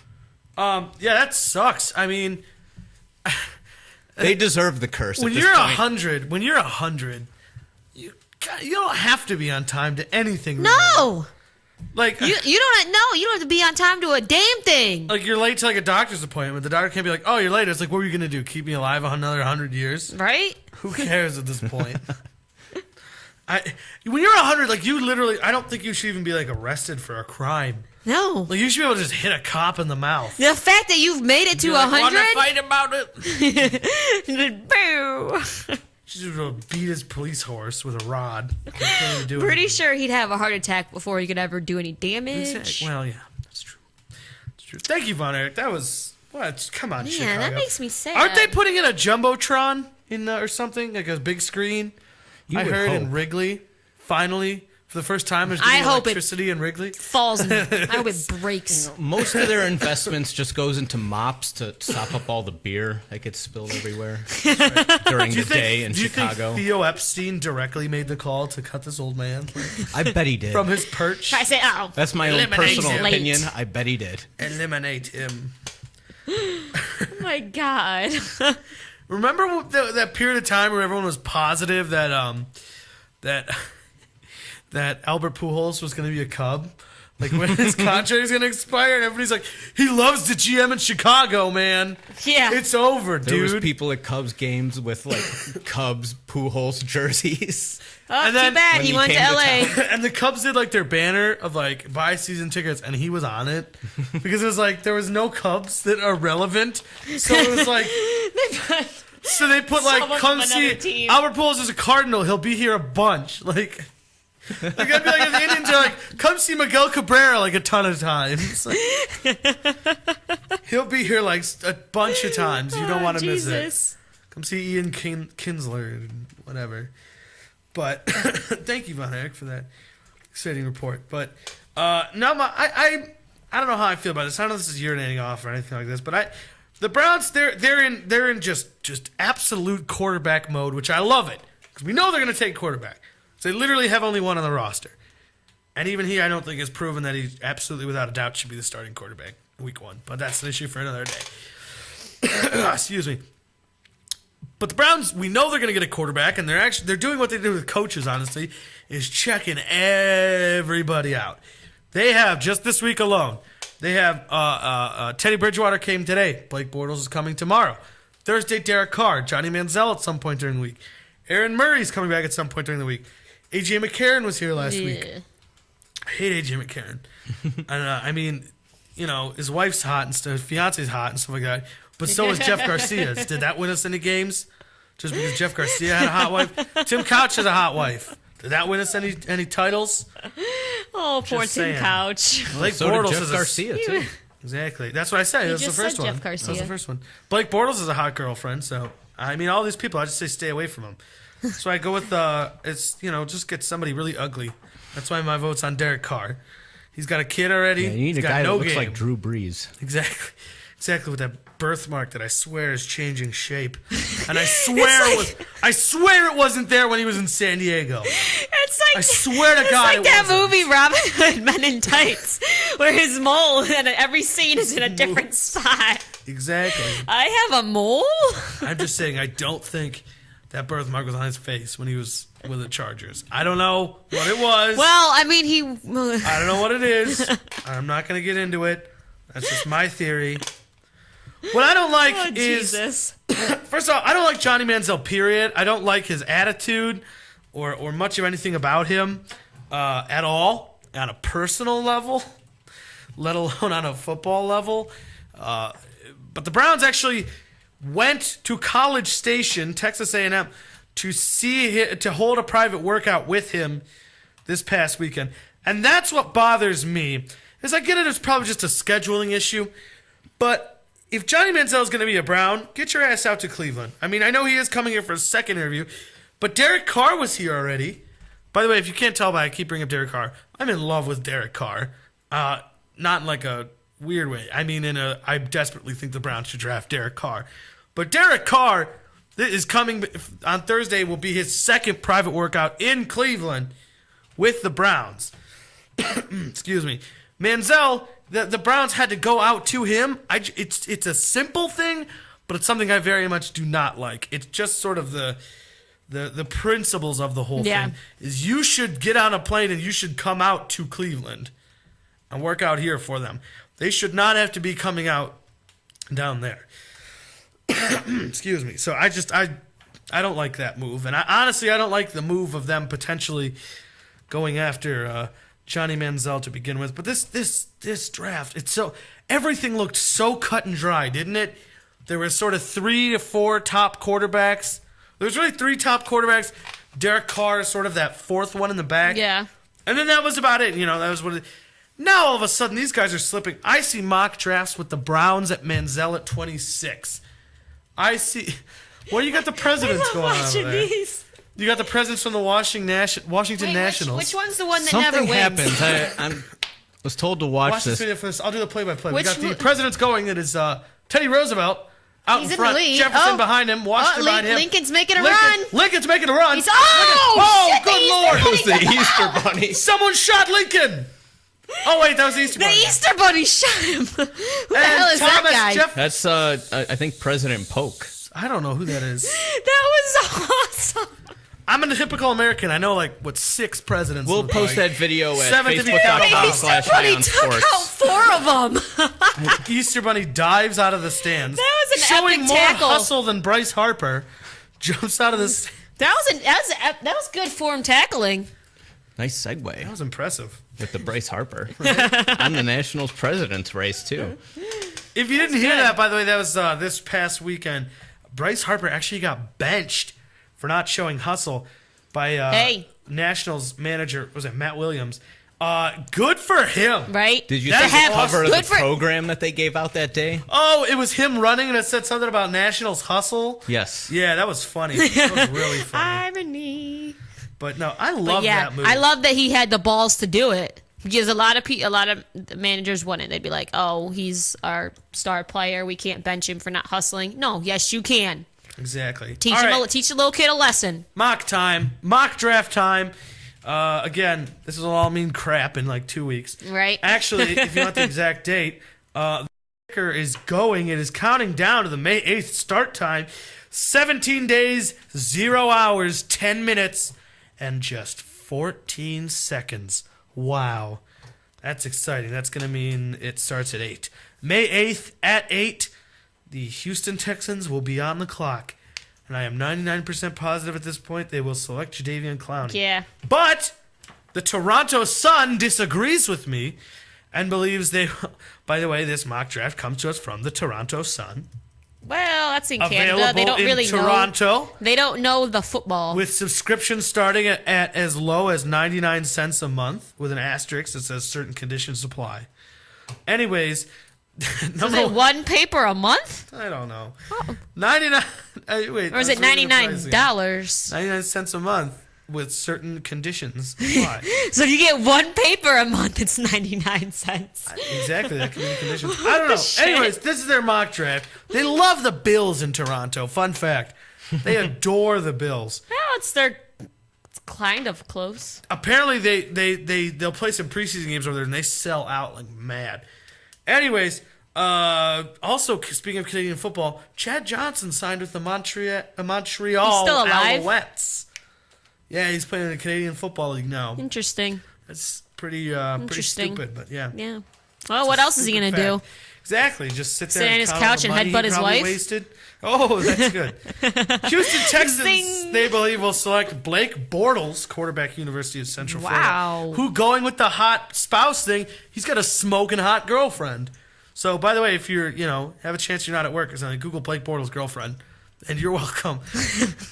Yeah, that sucks. I mean, They deserve the curse. when at this you're point. 100, you don't have to be on time to anything. No. Like You don't know. You don't have to be on time to a damn thing. like you're late to a doctor's appointment. The doctor can't be like, "Oh, you're late." It's like, "What were you gonna do? Keep me alive another 100 years?" Right? Who cares at this point? When you're 100, you literally, I don't think you should even be arrested for a crime. No. Like you should be able to just hit a cop in the mouth. The fact that you've made it to Be like, "Wanna 100. fight about it?" Boo. She's just gonna beat his police horse with a rod. Can't even do Pretty anything. sure he'd have a heart attack before he could ever do any damage. Well, yeah, that's true. That's true. Thank you, Von Erich. That was what? Come on, Man, Chicago. that makes me sad. Aren't they putting in a jumbotron or something, like a big screen? You I would heard in hope. Wrigley. Finally, for the first time, there's I gonna be hope it- electricity in Wrigley. falls in, I hope it breaks. Most of their investments just goes into mops to sop up all the beer that gets spilled everywhere during the day in do you Chicago. think Theo Epstein directly made the call to cut this old man I bet he did. from his perch? I say, oh. That's my own Eliminate personal him. opinion. I bet he did. Eliminate him. Oh my God. Remember that period of time where everyone was positive that that Albert Pujols was going to be a Cub? Like when his contract is going to expire, and everybody's like, he loves the GM in Chicago, man. Yeah. It's over, There was dude. people at Cubs games with Cubs Pujols jerseys. Oh, And then too bad. when He he went to came to LA. And the Cubs did their banner of buy season tickets, and he was on it because it was there was no Cubs that are relevant. So it was so they put Someone come from see another team. Albert Pujols is a Cardinal. He'll be here a bunch. Like I'd be if the Indians are come see Miguel Cabrera a ton of times. He'll be here a bunch of times. You don't want to miss it. Jesus. Come see Ian Kinsler and whatever. But thank you, Von Erich, for that exciting report. But I don't know how I feel about this. I don't know if this is urinating off or anything like this. But the Browns, they're in just absolute quarterback mode, which I love it because we know they're going to take quarterback. So they literally have only one on the roster, and even he, I don't think, has proven that he absolutely, without a doubt, should be the starting quarterback week one. But that's an issue for another day. Excuse me. But the Browns, we know they're going to get a quarterback, and they're doing what they do with coaches, honestly, is checking everybody out. They have, just this week alone, they have Teddy Bridgewater came today. Blake Bortles is coming tomorrow. Thursday, Derek Carr, Johnny Manziel at some point during the week. Aaron Murray's coming back at some point during the week. A.J. McCarron was here last week. I hate A.J. McCarron. And I mean, his wife's hot and stuff. His fiance's hot and stuff like that. But so is Jeff Garcia's. Did that win us any games? Just because Jeff Garcia had a hot wife? Tim Couch has a hot wife. Did that win us any titles? Oh, poor Just Tim saying. Couch. Blake So Bortles did Jeff is Garcia, too. Exactly. That's what I said. That's the just first said one. Jeff Garcia. That was the first one. Blake Bortles is a hot girlfriend, so I mean, all these people, I just say stay away from them. So I go with just get somebody really ugly. That's why my vote's on Derek Carr. He's got a kid already. Yeah, you need He's a got guy no that looks game. like Drew Brees. Exactly with that birthmark that I swear is changing shape, and I swear it wasn't there when he was in San Diego. It's like, I swear to God, it's like that wasn't. movie Robin Hood Men in Tights, where his mole and every scene is in a different spot. Exactly. I have a mole. I'm just saying I don't think that birthmark was on his face when he was with the Chargers. I don't know what it was. Well, I mean, I don't know what it is. I'm not going to get into it. That's just my theory. What I don't like is, Jesus. first of all, I don't like Johnny Manziel, period. I don't like his attitude or much of anything about him at all on a personal level, let alone on a football level. But the Browns actually went to College Station, Texas A&M, to hold a private workout with him this past weekend. And that's what bothers me. Is I get it, it's probably just a scheduling issue, but if Johnny Manziel is going to be a Brown, get your ass out to Cleveland. I mean, I know he is coming here for a second interview, but Derek Carr was here already. By the way, if you can't tell by I keep bringing up Derek Carr, I'm in love with Derek Carr. Not in like a weird way. I mean, I desperately think the Browns should draft Derek Carr. But Derek Carr is coming on Thursday, will be his second private workout in Cleveland with the Browns. Excuse me. Manziel, the Browns had to go out to him. It's a simple thing, but it's something I very much do not like. It's just sort of the principles of the whole thing. Is you should get on a plane and you should come out to Cleveland and work out here for them. They should not have to be coming out down there. Excuse me. So I don't like that move, and I don't like the move of them potentially going after Johnny Manziel to begin with. But this draft, everything looked so cut and dry, didn't it? There were sort of 3 to 4 top quarterbacks. There was really 3 top quarterbacks. Derek Carr is sort of that 4th one in the back. Yeah. And then that was about it. That was what it. Now all of a sudden these guys are slipping. I see mock drafts with the Browns at Manziel at 26. I see. Well, you got the presidents going on over there. These. You got the presidents from the Washington Nationals. Which one's the one that Something never wins? happens. I was told to watch this. I'll do the play-by-play. We Which got the one- presidents going. That is Teddy Roosevelt out He's in in the front. lead. Jefferson Oh. behind him. Washington behind him. Lincoln's making a run. Lincoln's making a run. He's shit, Good the Lord! Easter Bunny. The Easter Bunny. Someone shot Lincoln. Oh wait, that was the Easter The Bunny. Easter Bunny shot him. Who the hell is that Thomas guy? Jeff- That's I think President Polk. I don't know who that is. That was awesome. I'm a typical American. I know 6 presidents. We'll look post like. that video at 7 to be found. Bunny took out 4 of them. Easter Bunny dives out of the stands. That was an showing epic more tackle. hustle than Bryce Harper. Jumps out of the stand. That was good form tackling. Nice segue That was impressive. with the Bryce Harper on the Nationals president's race too. If you didn't hear that, by the way, that was this past weekend. Bryce Harper actually got benched for not showing hustle by Nationals manager, was it Matt Williams? Good for him. Right? Did you That see is the awesome. cover of Good the for- program that they gave out that day? Oh, it was him running, and it said something about Nationals hustle. Yes. Yeah, that was funny. That was really funny. Irony. But no, I love that move. I love that he had the balls to do it. Because a lot of managers wouldn't. They'd be like, "Oh, he's our star player. We can't bench him for not hustling." No, yes, you can. Exactly. Teach All right. teach a little kid a lesson. Mock time. Mock draft time. Again, this will all mean crap in 2 weeks. Right. Actually, if you want the exact date, the ticker is going. It is counting down to the May 8th start time. 17 days, 0 hours, 10 minutes, and just 14 seconds. Wow. That's exciting. That's going to mean it starts at 8. May 8th at 8, the Houston Texans will be on the clock. and I am 99% positive at this point they will select Jadeveon Clowney. Yeah. But the Toronto Sun disagrees with me and believes they... By the way, this mock draft comes to us from the Toronto Sun. Well, that's in Canada. Available They don't in really Toronto. know. They don't know the football. With subscriptions starting at as low as 99 cents a month, with an asterisk that says certain conditions apply. Anyways, is it one paper a month? I don't know. Oh. 99. Wait, Or is it $99? 99 cents a month with certain conditions apply. So if you get one paper a month, it's 99 cents. Exactly, that can be the conditions. I don't know. Shit. Anyways, this is their mock draft. They love the Bills in Toronto. Fun fact. They adore the Bills. Well, it's kind of close. Apparently, they'll play some preseason games over there, and they sell out like mad. Anyways, also speaking of Canadian football, Chad Johnson signed with the Montreal He's still alive? Alouettes. Yeah, he's playing in the Canadian Football League now. Interesting. That's pretty Interesting. stupid, but yeah. Yeah. Well, what else is he going to do? Exactly. Just sit there Sit on his couch and headbutt his wife? Wasted. Oh, that's good. Houston Texans, Zing. they believe, will select Blake Bortles, quarterback, University of Central Wow. Florida. Who, going with the hot spouse thing, he's got a smoking hot girlfriend. So, by the way, if you're, have a chance you're not at work or something, Google Blake Bortles' girlfriend. And you're welcome,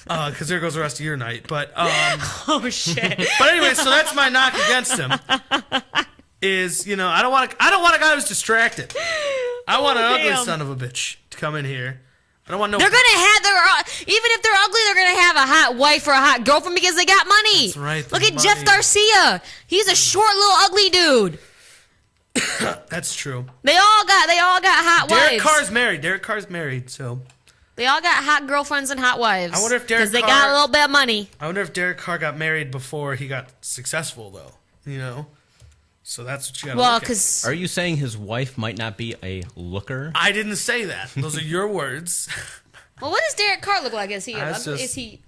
because there goes the rest of your night. But Oh, shit. but anyway, so that's my knock against him. Is I don't want a guy who's distracted. I want an ugly damn. son of a bitch to come in here. I don't want no. They're going to have even if they're ugly, they're going to have a hot wife or a hot girlfriend because they got money. That's right, Look the at Jeff money. Garcia. He's a short little ugly dude. That's true. They all got hot Derek wives. Carr's married, so They all got hot girlfriends and hot wives. I wonder if Derek because they Carr- got a little bit of money. I wonder if Derek Carr got married before he got successful, though. So that's what you got to Well, look at. because Are you saying his wife might not be a looker? I didn't say that. Those are your words. what does Derek Carr look like? Is he? That's just- Is he?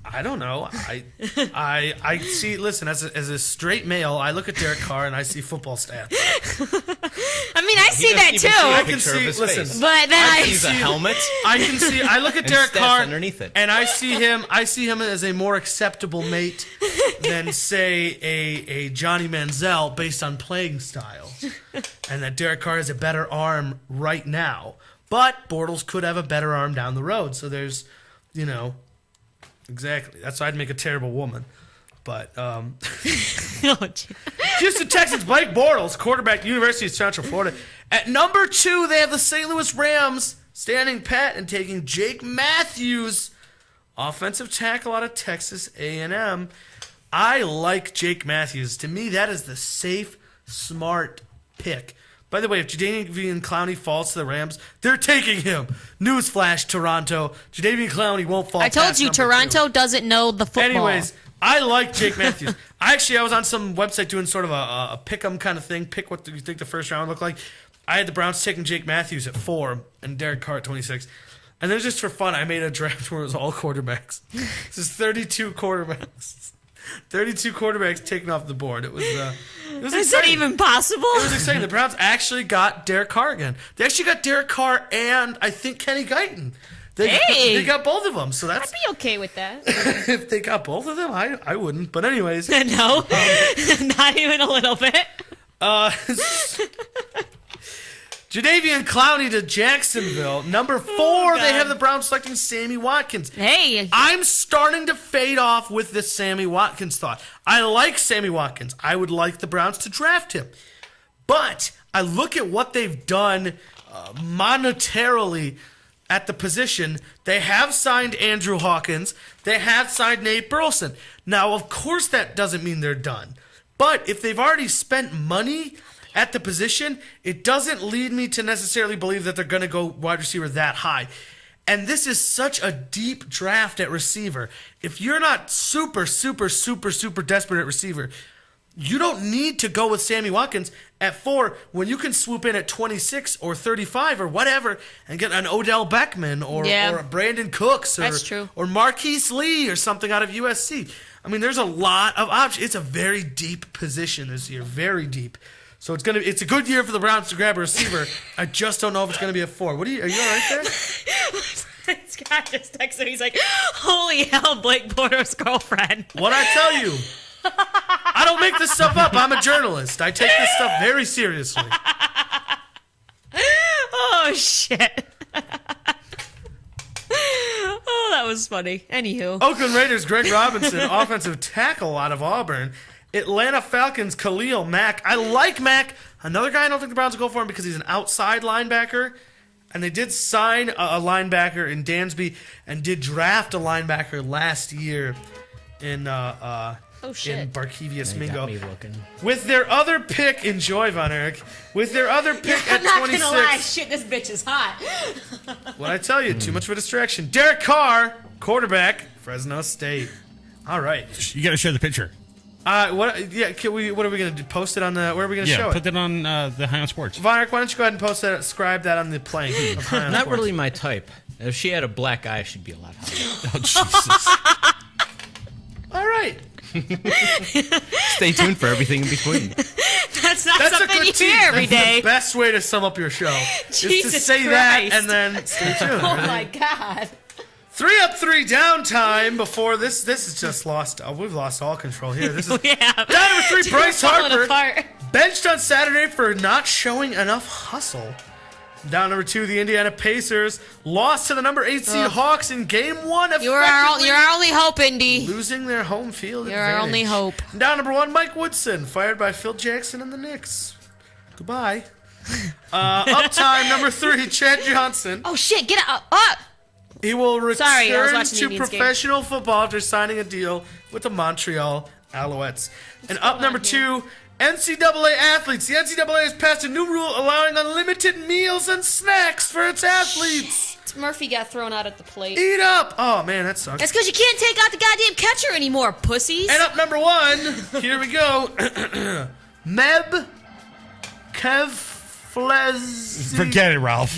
I don't know. I see. Listen, as a straight male, I look at Derek Carr and I see football stats. I mean, I see that too. I can see. Listen, But then I He's a helmet. I can see. I look at And Derek stats Carr underneath it. and I see him. I see him as a more acceptable mate than, say, a Johnny Manziel based on playing style, and that Derek Carr has a better arm right now. But Bortles could have a better arm down the road. So there's, exactly. That's why I'd make a terrible woman. But Oh, gee. Houston Texans, Blake Bortles, quarterback, University of Central Florida. At number 2, they have the St. Louis Rams standing pat and taking Jake Matthews, offensive tackle out of Texas A&M. I like Jake Matthews. To me, that is the safe, smart pick. By the way, if Jadeveon Clowney falls to the Rams, they're taking him. Newsflash, Toronto. Jadeveon Clowney won't fall I told past you, number 2. Toronto doesn't know the football. Anyways, I like Jake Matthews. I was on some website doing sort of a pick 'em kind of thing. Pick what you think the first round would look like. I had the Browns taking Jake Matthews at 4 and Derek Carr at 26. And then just for fun, I made a draft where it was all quarterbacks. This is 32 quarterbacks. 32 quarterbacks taken off the board. It was Is that exciting. even possible? It was exciting. The Browns actually got Derek Carr again. They actually got Derek Carr and I think Kenny Guyton. They got both of them. So I'd that's be okay with that. if they got both of them, I wouldn't. But anyways, No, not even a little bit. Jadeveon Clowney to Jacksonville. Number 4, they have the Browns selecting Sammy Watkins. Hey, I'm starting to fade off with this Sammy Watkins thought. I like Sammy Watkins. I would like the Browns to draft him. But I look at what they've done monetarily at the position. They have signed Andrew Hawkins. They have signed Nate Burleson. Now, of course, that doesn't mean they're done. But if they've already spent money at the position, it doesn't lead me to necessarily believe that they're going to go wide receiver that high. And this is such a deep draft at receiver. If you're not super desperate at receiver, you don't need to go with Sammy Watkins at 4 when you can swoop in at 26 or 35 or whatever and get an Odell Beckham or a Brandon Cooks That's true. or Marquise Lee or something out of USC. I mean, there's a lot of options. It's a very deep position this year, very deep. So it's a good year for the Browns to grab a receiver. I just don't know if it's gonna be a 4. Are you all right there? Scott just texted me. He's like, holy hell, Blake Bortles' girlfriend. What I tell you? I don't make this stuff up. I'm a journalist. I take this stuff very seriously. Oh, shit. Oh, that was funny. Anywho. Oakland Raiders' Greg Robinson, offensive tackle out of Auburn. Atlanta Falcons' Khalil Mack. I like Mack. Another guy I don't think the Browns will go for him because he's an outside linebacker. And they did sign a linebacker in Dansby and did draft a linebacker last year in Barkevius Mingo. Got me looking. With their other pick, enjoy Von Erich. With their other pick at 26. I'm not gonna lie, shit, this bitch is hot. What I tell you, too much of a distraction. Derek Carr, quarterback, Fresno State. All right. You got to share the picture. What? Yeah. What are we gonna do? Post it on the? Where are we gonna show it? Put it on the High on Sports. Von Erich, why don't you go ahead and post that? Scribe that on the plank. Of High on Not Sports. really my type. If she had a black eye, she'd be a lot hotter. Oh, Jesus. All right. Stay tuned for everything in between. That's not That's a something good you tease. hear every That's day. the best way to sum up your show. is to Jesus say that Christ. and then stay tuned. Oh right? my god. 3 up, 3 down time before this. This is just lost. We've lost all control here. This is Yeah. down number 3. Bryce Falling Harper apart. benched on Saturday for not showing enough hustle. Down number 2, the Indiana Pacers lost to the number 8 seed Hawks in Game 1. You're our only hope, Indy. Losing their home field You're our only advantage. hope. Down number 1, Mike Woodson, fired by Phil Jackson and the Knicks. Goodbye. Up time, number 3, Chad Johnson. Oh shit, get up. He will return Sorry, I was watching the to Indians game. professional football after signing a deal with the Montreal Alouettes. And up number 2, NCAA athletes. The NCAA has passed a new rule allowing unlimited meals and snacks for its athletes. Murphy got thrown out at the plate. Eat up! Oh man, that sucks. That's because you can't take out the goddamn catcher anymore, pussies. And up number 1, here we go. Meb Keflez. Forget it, Ralph.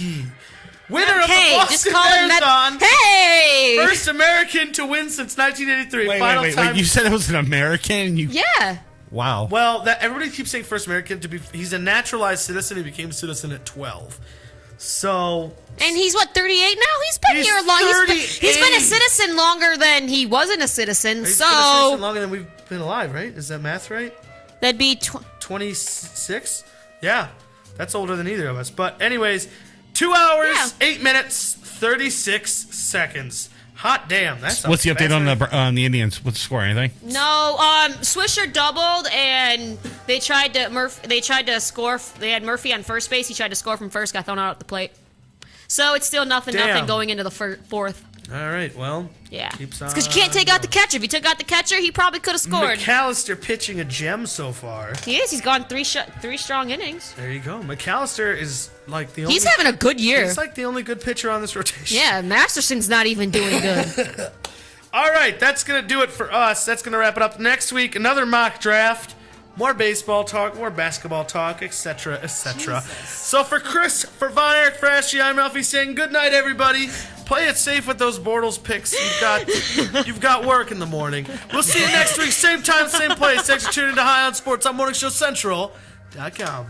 Winner of the Hey, Boston just call him Marathon. Hey! First American to win since 1983. Wait, Final time. wait. You said it was an American? Yeah. Wow. Well, that everybody keeps saying first American to be. He's a naturalized citizen. He became a citizen at 12. So. And he's what, 38 now? He's been He's here long. He's been a 38. citizen longer than he wasn't a citizen. He's So been a citizen longer than we've been alive, right? Is that math right? that'd be 26? Yeah, that's older than either of us. But anyways, 2 hours, Yeah. 8 minutes, 36 seconds. Hot damn! That's What's the update on the Indians? What's the score? Anything? no. Swisher doubled, and they tried to score. They had Murphy on first base. He tried to score from first, got thrown out at the plate. So it's still nothing Damn. going into the fourth. All right, well, Yeah, keeps it's because you can't take out the catcher. If you took out the catcher, he probably could have scored. McAllister pitching a gem so far. He is. He's gone three strong innings. There you go. McAllister is like the only. He's having a good year. He's like the only good pitcher on this rotation. Yeah, Masterson's not even doing good. All right, that's going to do it for us. That's going to wrap it up. Next week, another mock draft. More baseball talk, more basketball talk, etc., etc. So for Chris, for Von Erich, for Ashley, I'm Ralphie saying good night, everybody. Play it safe with those Bortles picks. You've got work in the morning. We'll see you next week, same time, same place. Thanks for tuning in to High on Sports on MorningshowCentral.com.